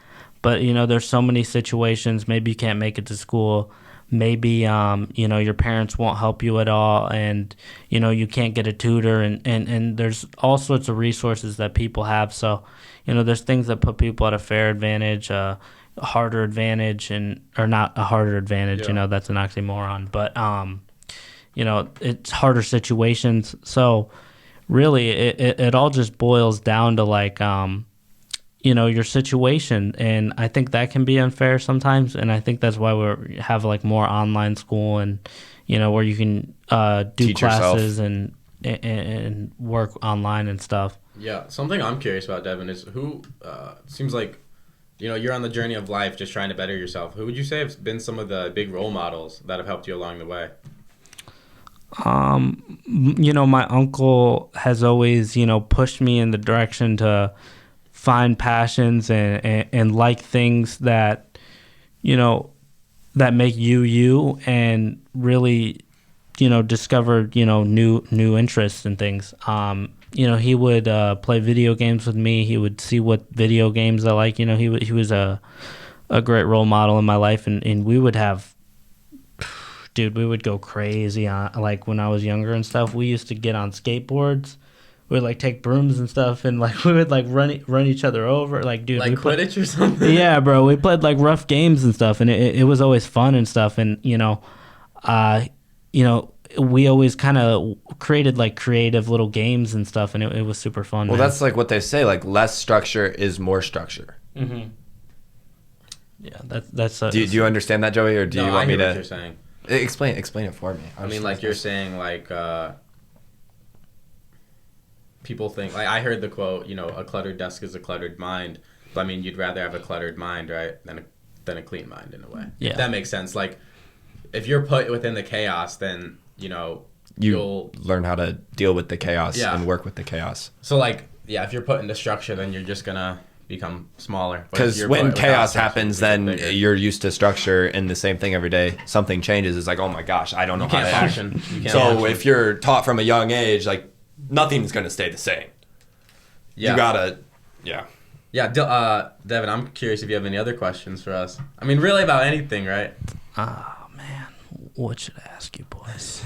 but, there's so many situations. Maybe you can't make it to school. Maybe, your parents won't help you at all, and, you can't get a tutor, and there's all sorts of resources that people have. So, there's things that put people at a fair advantage, a harder advantage, or not a harder advantage, that's an oxymoron, but, it's harder situations. So really it all just boils down to like, your situation. And I think that can be unfair sometimes. And I think that's why we have like more online school and, where you can do Teach classes and work online and stuff. Yeah. Something I'm curious about, Devin, is who seems like, you're on the journey of life just trying to better yourself. Who would you say have been some of the big role models that have helped you along the way? My uncle has always, pushed me in the direction to find passions and like things that, that make you and really, discover, new interests and things. He would play video games with me. He would see what video games I like. He was a great role model in my life, and we would have, dude, we would go crazy on, like, when I was younger and stuff. We used to get on skateboards. We would like take brooms and stuff, and like we would like run each other over. Like, dude, like Quidditch or something. Yeah, bro, we played like rough games and stuff, and it was always fun and stuff. And we always kind of created like creative little games and stuff, and it was super fun. Well, man. that's like what they say. Like, less structure is more structure. Mm-hmm. Yeah, that's. Do you understand that, Joey, or do you want me to? What you're saying. Explain it for me. I mean, like you're saying, like people think. Like I heard the quote, a cluttered desk is a cluttered mind. But I mean, you'd rather have a cluttered mind, right, than a clean mind in a way. Yeah, if that makes sense. Like if you're put within the chaos, then you'll learn how to deal with the chaos and work with the chaos. So like, if you're put into structure, then you're just gonna become smaller. Because when chaos happens, then bigger. You're used to structure and the same thing every day. Something changes. It's like, oh my gosh, I don't know how to function. So if you're taught from a young age, like nothing's going to stay the same. Yeah. You gotta, Yeah, Devin, I'm curious if you have any other questions for us. I mean, really about anything, right? Oh, man. What should I ask you, boys?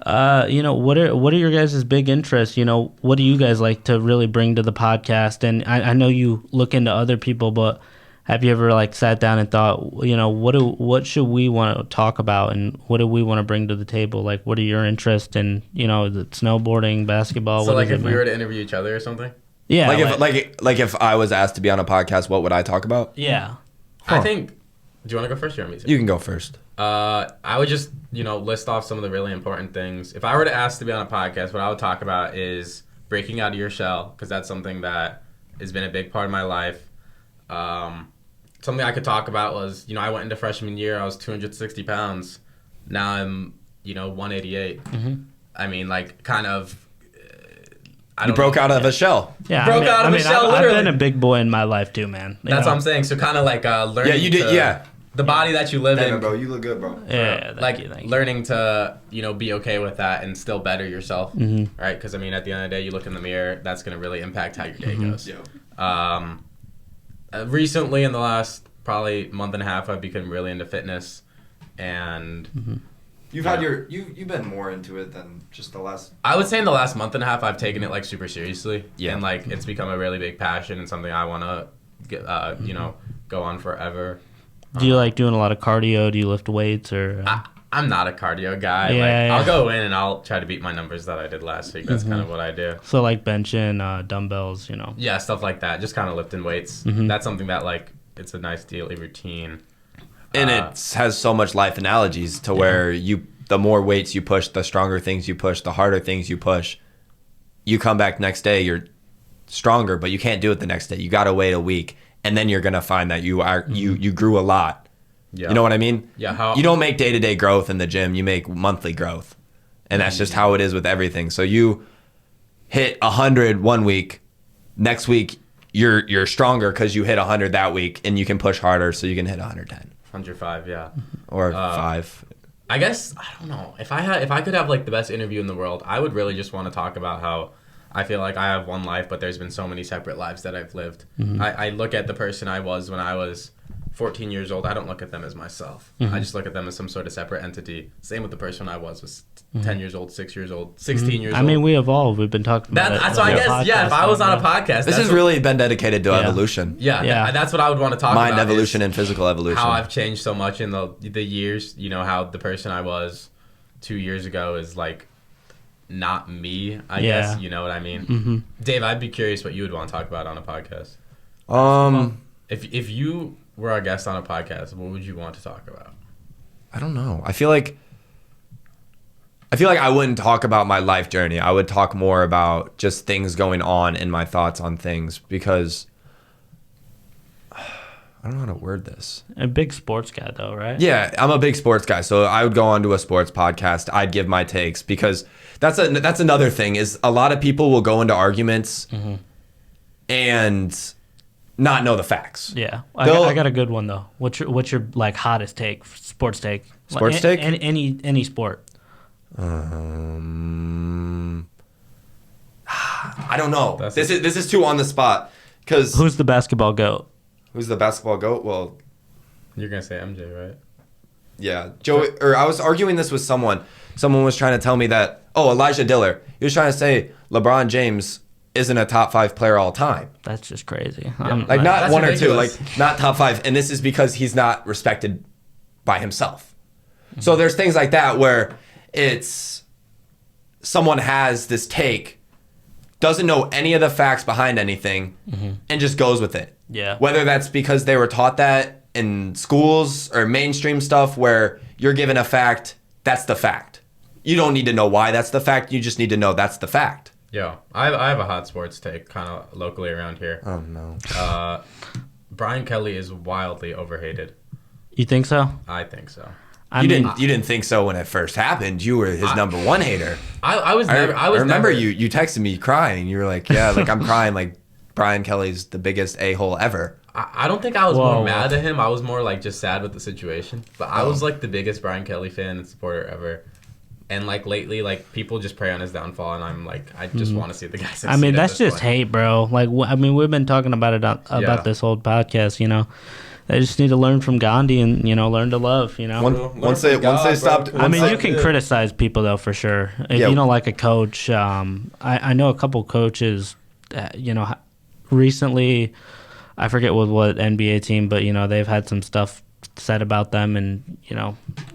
What are your guys' big interests? What do you guys like to really bring to the podcast? And I know you look into other people, but have you ever like sat down and thought, you know, what should we want to talk about and what do we want to bring to the table? Like, what are your interests in, you know, is it snowboarding, basketball? So what like is if it, we man? were to interview each other or something? Yeah. Like if I was asked to be on a podcast, what would I talk about? Yeah. I think, do you want to go first or me too? You can go first. I would just, you know, list off some of the really important things. If I were to ask to be on a podcast, what I would talk about is breaking out of your shell, because that's something that has been a big part of my life. Something I could talk about was, you know, I went into freshman year, I was 260 pounds. Now I'm, you know, 188. Mm-hmm. I mean, like, kind of... You broke out of a shell. Yeah, Broke out of a shell, I've literally. been a big boy in my life too, man. You That's know? what I'm saying. So kind of like learning. Yeah, you did. To, the body that you live in. bro, you look good, bro. Yeah, Like thank you. learning to, you know, be okay with that and still better yourself, Mm-hmm. right? Because I mean, at the end of the day, you look in the mirror. That's gonna really impact how your day goes. Yeah. Recently, in the last probably month and a half, I've become really into fitness, and You've been more into it than just the last. I would say in the last month and a half, I've taken it like super seriously. Yeah. And like it's become a really big passion and something I want to get, you know, go on forever. Do you like doing a lot of cardio? Do you lift weights or? I'm not a cardio guy. Yeah. I'll go in and I'll try to beat my numbers that I did last week. That's kind of what I do. So like benching, dumbbells, you know. Yeah, stuff like that. Just kind of lifting weights. Mm-hmm. That's something that like it's a nice daily routine. And it has so much life analogies to where the more weights you push, the stronger things you push, the harder things you push. You come back next day, you're stronger, but you can't do it the next day. You got to wait a week, and then you're gonna find that you grew a lot. Yeah. You know what I mean? Yeah. You don't make day-to-day growth in the gym. You make monthly growth, and that's just how it is with everything. So you hit 100 one week, next week you're stronger because you hit 100 that week, and you can push harder, so you can hit 110 105. Yeah. or 5. I guess I don't know if I could have like the best interview in the world, I would really just want to talk about how I feel like I have one life, but there's been so many separate lives that I've lived. Mm-hmm. I look at the person I was when I was 14 years old. I don't look at them as myself. Mm-hmm. I just look at them as some sort of separate entity. Same with the person I was 10 years old, 6 years old, 16 years old. I mean, we evolve. We've been talking about it. That's why I guess, yeah, if I was on a podcast. This has really been dedicated to evolution. Yeah, that's what I would want to talk about. Mind evolution and physical evolution. How I've changed so much in the years. You know, how the person I was 2 years ago is like not me, I guess. You know what I mean? Mm-hmm. Dave, I'd be curious what you would want to talk about on a podcast. If you were a guest on a podcast, what would you want to talk about? I don't know. I feel like I wouldn't talk about my life journey. I would talk more about just things going on and my thoughts on things, because I don't know how to word this. A big sports guy, though, right? Yeah, I'm a big sports guy, so I would go on to a sports podcast. I'd give my takes, because that's another thing is a lot of people will go into arguments and not know the facts. Yeah, I got a good one though. What's your like hottest take, sports take? Sports take? Any sport. I don't know. This is too on the spot. Because Who's the basketball GOAT? Who's the basketball GOAT? Well, You're gonna say MJ, right? yeah, Joey. Or I was arguing this with someone. Someone was trying to tell me that Elijah Diller. He was trying to say LeBron James isn't a top 5 player all time. That's just crazy. Like not That's one ridiculous. or two, like not top 5. And this is because he's not respected by himself. So there's things like that where it's someone has this take, doesn't know any of the facts behind anything, and just goes with it. Yeah. Whether that's because they were taught that in schools or mainstream stuff where you're given a fact, that's the fact. You don't need to know why that's the fact. You just need to know that's the fact. Yeah, I have a hot sports take kind of locally around here. Oh, no. Brian Kelly is wildly overhated. You think so? I think so. You didn't think so when it first happened. You were his number one hater. I remember you texted me crying. You were like, yeah, like I'm crying. Like Brian Kelly's the biggest a-hole ever. I don't think I was more mad at him. I was more like just sad with the situation. But I was like the biggest Brian Kelly fan and supporter ever. And like lately, like people just prey on his downfall, and I'm like, I just want to see the guy succeed. I mean, at that's this just point. hate, bro. Like, I mean, we've been talking about it about this whole podcast. You know, they just need to learn from Gandhi and learn to love. You know, Once they stopped. I mean, you can criticize people though for sure. If you don't like a coach, I know a couple coaches, recently. I forget what NBA team, but they've had some stuff said about them, and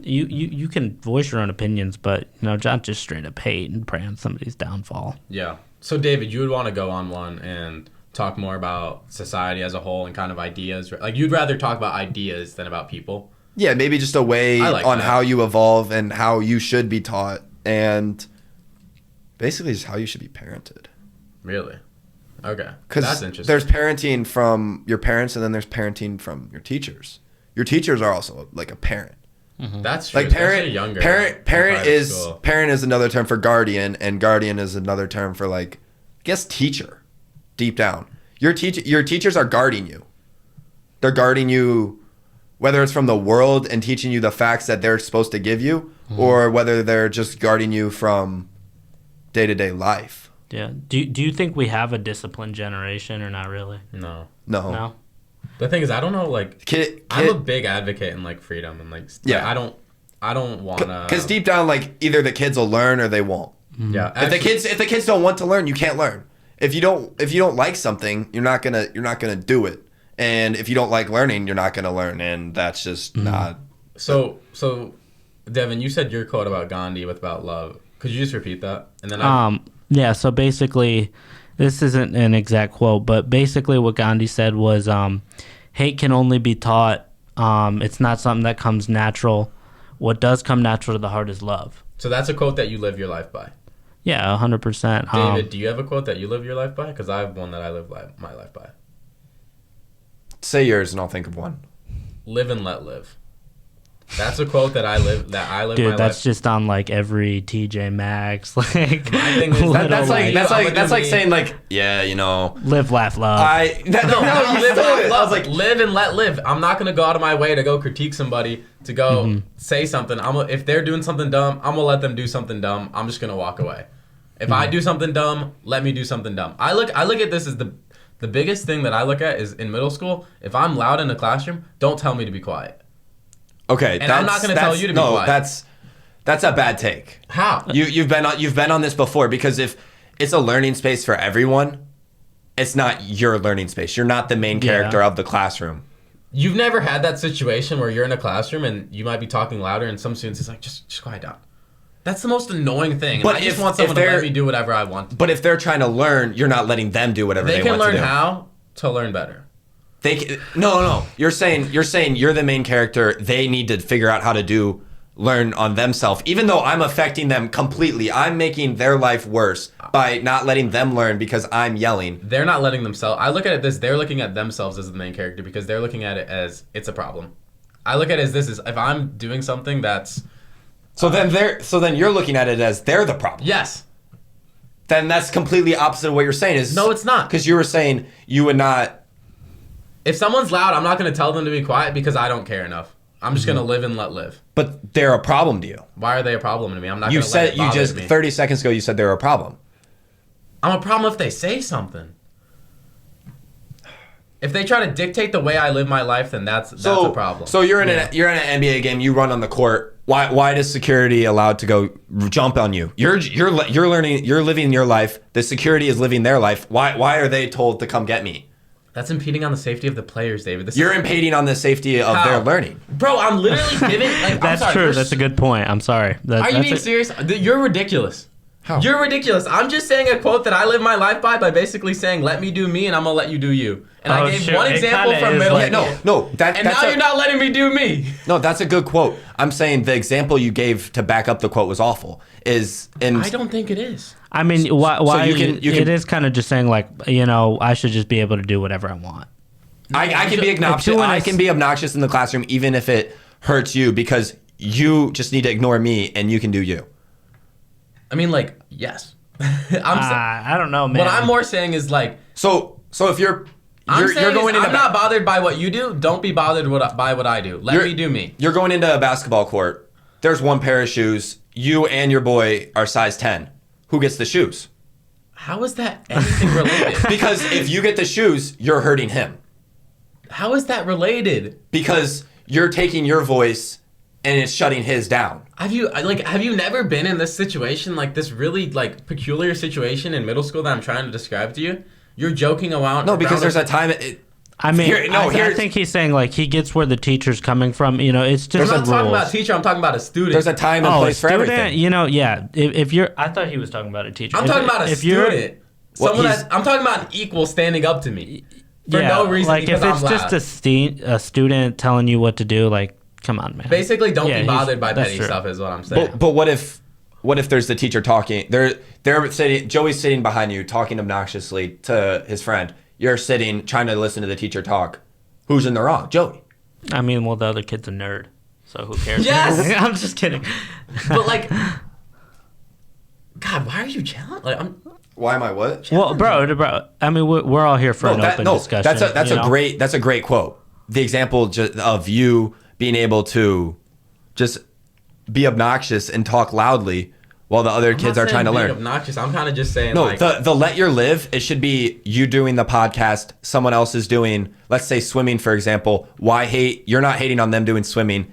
you can voice your own opinions, but not just straight up hate and pray on somebody's downfall. Yeah. So David, you would want to go on one and talk more about society as a whole and kind of ideas. Like you'd rather talk about ideas than about people. Yeah, maybe just a way on that. how you evolve and how you should be taught, and basically just how you should be parented. Really? Okay. That's Because interesting. there's parenting from your parents, and then there's parenting from your teachers. Your teachers are also like a parent. That's true. Like especially younger. parent is another term for guardian, and guardian is another term for I guess teacher. Deep down, your teachers are guarding you. They're guarding you, whether it's from the world and teaching you the facts that they're supposed to give you, or whether they're just guarding you from day-to-day life. Yeah. Do you think we have a disciplined generation or not really? No. No. The thing is, I don't know. Kid, I'm a big advocate in freedom and Yeah. I don't want to. Because deep down, either the kids will learn or they won't. Yeah. If the kids don't want to learn, you can't learn. If you don't like something, you're not gonna do it. And if you don't like learning, you're not gonna learn, and that's just not. So Devin, you said your quote about Gandhi about love. Could you just repeat that? And then Yeah, so basically, this isn't an exact quote, but basically what Gandhi said was, hate can only be taught. It's not something that comes natural. What does come natural to the heart is love. So that's a quote that you live your life by. Yeah, 100%. David, do you have a quote that you live your life by? Because I have one that I live my life by. Say yours, and I'll think of one. Live and let live. That's a quote that I live my life. Dude, that's just on every TJ Maxx. My thing is That's like saying live, laugh, love. live and let live. I'm not gonna go out of my way to go critique somebody, to go say something. If they're doing something dumb, I'm gonna let them do something dumb. I'm just gonna walk away. If I do something dumb, let me do something dumb. I look at this as the biggest thing that I look at is in middle school. If I'm loud in the classroom, don't tell me to be quiet. Okay, and I'm not going to tell you to be quiet. That's a bad take. How? You've been on this before, because if it's a learning space for everyone, it's not your learning space. You're not the main character of the classroom. You've never had that situation where you're in a classroom and you might be talking louder, and some students is like, just quiet down. That's the most annoying thing. But I just want someone to let me do whatever I want. But if they're trying to learn, you're not letting them do whatever they want to do. They can learn how to learn better. No. You're saying you're the main character. They need to figure out how to learn on themselves. Even though I'm affecting them completely, I'm making their life worse by not letting them learn because I'm yelling. They're not letting themselves. I look at it they're looking at themselves as the main character because they're looking at it as it's a problem. I look at it as if I'm doing something that's. So then you're looking at it as they're the problem. Yes. Then that's completely opposite of what you're saying. No, it's not. Because you were saying you would not. If someone's loud, I'm not going to tell them to be quiet because I don't care enough. I'm just going to live and let live. But they're a problem to you. Why are they a problem to me? I'm not going to let it bother me. 30 seconds ago you said they're a problem. I'm a problem if they say something. If they try to dictate the way I live my life, then that's a problem. So you're in an NBA game, you run on the court. Why is security allowed to go jump on you? You're learning, you're living your life. The security is living their life. Why are they told to come get me? That's impeding on the safety of the players, David. You're impeding on the safety of their learning. Bro, I'm literally giving... That's true. That's a good point. I'm sorry. Are you being serious? You're ridiculous. How? You're ridiculous. I'm just saying a quote that I live my life by basically saying, let me do me and I'm going to let you do you. And I gave one example from middle school. Now you're not letting me do me. No, that's a good quote. I'm saying the example you gave to back up the quote was awful. I don't think it is. I mean, why it is kind of just saying I should just be able to do whatever I want. I can be obnoxious. I can be obnoxious in the classroom even if it hurts you because you just need to ignore me and you can do you. I mean, yes. I don't know, man. What I'm more saying is So if you're going into... I'm not bothered by what you do. Don't be bothered by what I do. Let me do me. You're going into a basketball court. There's one pair of shoes. You and your boy are size 10. Who gets the shoes? How is that anything related? Because if you get the shoes, you're hurting him. How is that related? Because you're taking your voice and it's shutting his down. Have you never been in this situation, this really peculiar situation in middle school that I'm trying to describe to you? You're joking around. No, because there's a time. I mean, I think he's saying like he gets where the teacher's coming from. You know, it's just I'm not talking about a teacher. I'm talking about a student. There's a time and place for everything. You know, yeah. If you're, I thought he was talking about a teacher. I'm talking about a student. I'm talking about an equal standing up to me for no reason. Like if it's just a student telling you what to do, like, come on, man. Basically, don't be bothered by petty stuff, is what I'm saying. But what if there's the teacher talking? They're sitting. Joey's sitting behind you, talking obnoxiously to his friend. You're sitting, trying to listen to the teacher talk. Who's in the wrong? Joey. I mean, well, the other kid's a nerd, so who cares? Yes. I'm just kidding. But like, God, why are you challenging? Like, Why am I what? Well, bro. I mean, we're all here for an open discussion. That's a great quote. The example of you being able to just be obnoxious and talk loudly while the other kids are trying to learn. Obnoxious. I'm kind of just saying. No, the let your live. It should be you doing the podcast. Someone else is doing. Let's say swimming, for example. Why hate? You're not hating on them doing swimming.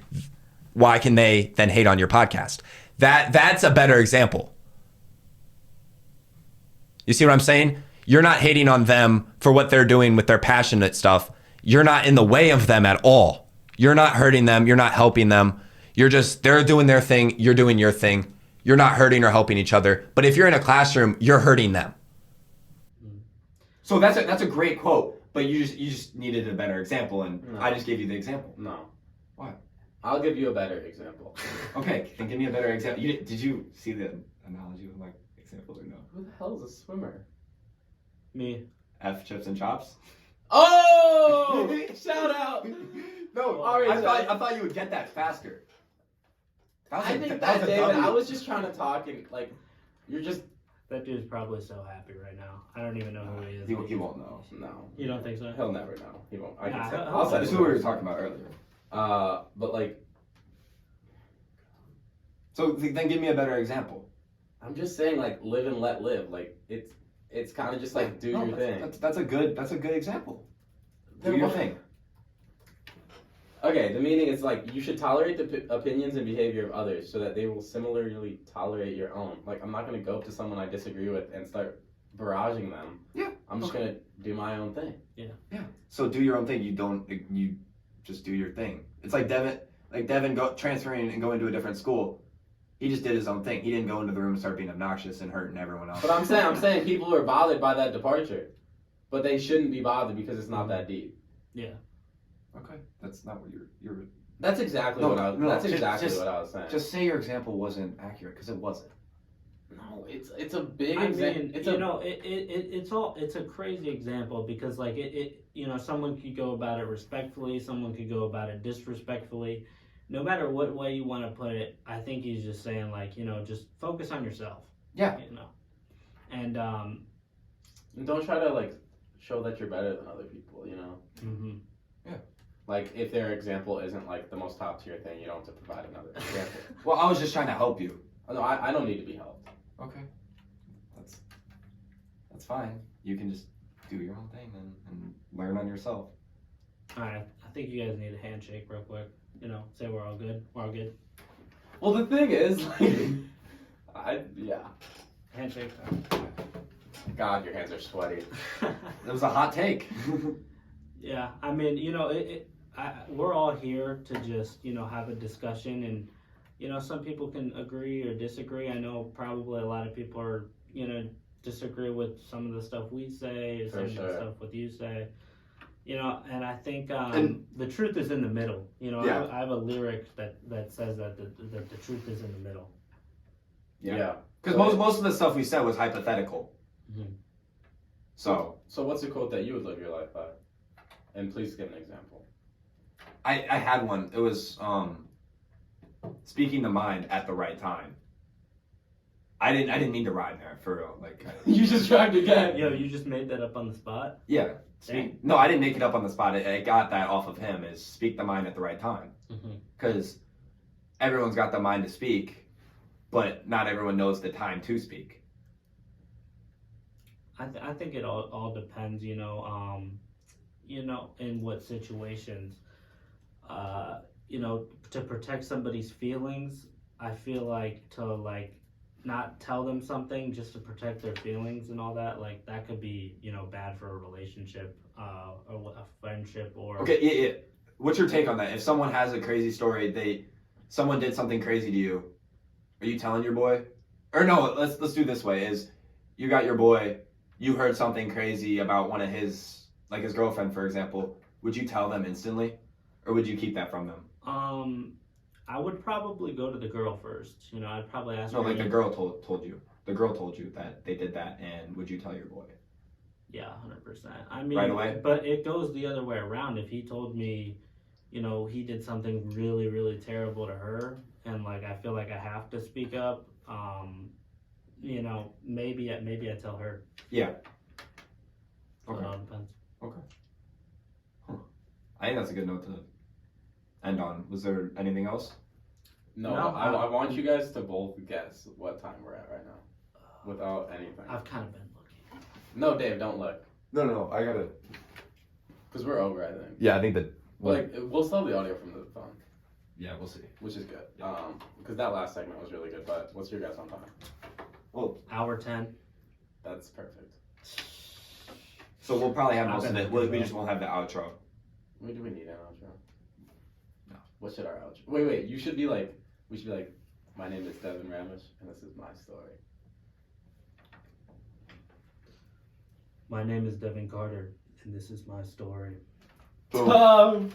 Why can they then hate on your podcast? That's a better example. You see what I'm saying? You're not hating on them for what they're doing with their passionate stuff. You're not in the way of them at all. You're not hurting them. You're not helping them. They're doing their thing. You're doing your thing. You're not hurting or helping each other. But if you're in a classroom, you're hurting them. So that's a great quote. But you just needed a better example, and I just gave you the example. No. Why? I'll give you a better example. Okay, then give me a better example. Did you see the analogy with my example or no? Who the hell is a swimmer? Me. F chips and chops. Oh! Shout out! No, I thought you would get that faster. David, I was just trying to talk and like, you're just. That dude's probably so happy right now. I don't even know who he is. He won't know. No. You don't think so? He'll never know. He won't. I'll That's who we were talking about earlier. But like. So then give me a better example. I'm just saying, like, live and let live. Like, it's kind of just like do your thing. That's a good example. Do your thing. Okay, the meaning is like you should tolerate the opinions and behavior of others so that they will similarly tolerate your own. Like, I'm not gonna go up to someone I disagree with and start barraging them. Yeah. I'm just gonna do my own thing. Yeah. So do your own thing. You just do your thing. It's like Devin transferring and going to a different school. He just did his own thing. He didn't go into the room and start being obnoxious and hurting everyone else. But I'm saying people are bothered by that departure, but they shouldn't be bothered because it's not that deep. Yeah. Okay, that's not what you're. That's exactly what I was saying. Just say your example wasn't accurate because it wasn't. No, it's a big example. It's a crazy example because like it someone could go about it respectfully, someone could go about it disrespectfully. No matter what way you want to put it, I think he's just saying like, just focus on yourself. Yeah. And don't try to like show that you're better than other people, Mm-hmm. Yeah. Like if their example isn't like the most top tier thing, you don't have to provide another example. Well, I was just trying to help you. Oh, no, I don't need to be helped. Okay. That's fine. You can just do your own thing and learn on yourself. All right. I think you guys need a handshake real quick. Say we're all good. We're all good. Well, the thing is, like, handshake. God, your hands are sweaty. That was a hot take. Yeah, I mean, we're all here to just, have a discussion, and, some people can agree or disagree. I know probably a lot of people are, disagree with some of the stuff we say, some of the stuff what you say. And I think the truth is in the middle. I have a lyric that says that the truth is in the middle. Yeah. Because most of the stuff we said was hypothetical. Mm-hmm. So what's a quote that you would live your life by? And please give an example. I had one. It was speaking the mind at the right time. I didn't mean to rhyme there for real. Like you just rhymed again. Yo, you just made that up on the spot? Yeah. No, I didn't make it up on the spot. I got that off of him. Is speak the mind at the right time. Because everyone's got the mind to speak, but not everyone knows the time to speak. I think it all depends, in what situations, to protect somebody's feelings. I feel like to not tell them something just to protect their feelings and all that, like that could be, you know, bad for a relationship, or a friendship, or Okay, yeah. What's your take on that? If someone has a crazy story, someone did something crazy to you, are you telling your boy? Or no, let's do this way: is you got your boy, you heard something crazy about one of his, like his girlfriend, for example. Would you tell them instantly, or would you keep that from them? I would probably go to the girl first. You know, I'd probably ask No, her. like the girl told you. The girl told you that they did that, and would you tell your boy? Yeah, 100%. I mean, Right away? But it goes the other way around. If he told me, you know, he did something really, really terrible to her, and like I feel like I have to speak up, you know, maybe I tell her. Yeah. So Okay. it all depends. Okay. Huh. I think that's a good note to end on. Was there anything else? No, No, I want you guys to both guess what time we're at right now, without anything. I've kind of been looking. No, Dave, don't look, No. I gotta. because we're over, I think. Yeah, I think that. Like, we'll still have the audio from the phone, Yeah, we'll see. which is good. Because that last segment was really good. But what's your guess on time? Well, Hour 10. That's perfect. so we'll probably have I've most of been it. looking We well. just won't have the outro. Do we need an outro? No. What should our outro? Wait. You should be like. We should be like. My name is Devin Ramish, and this is my story. My name is Devin Carter, and this is my story. Boom.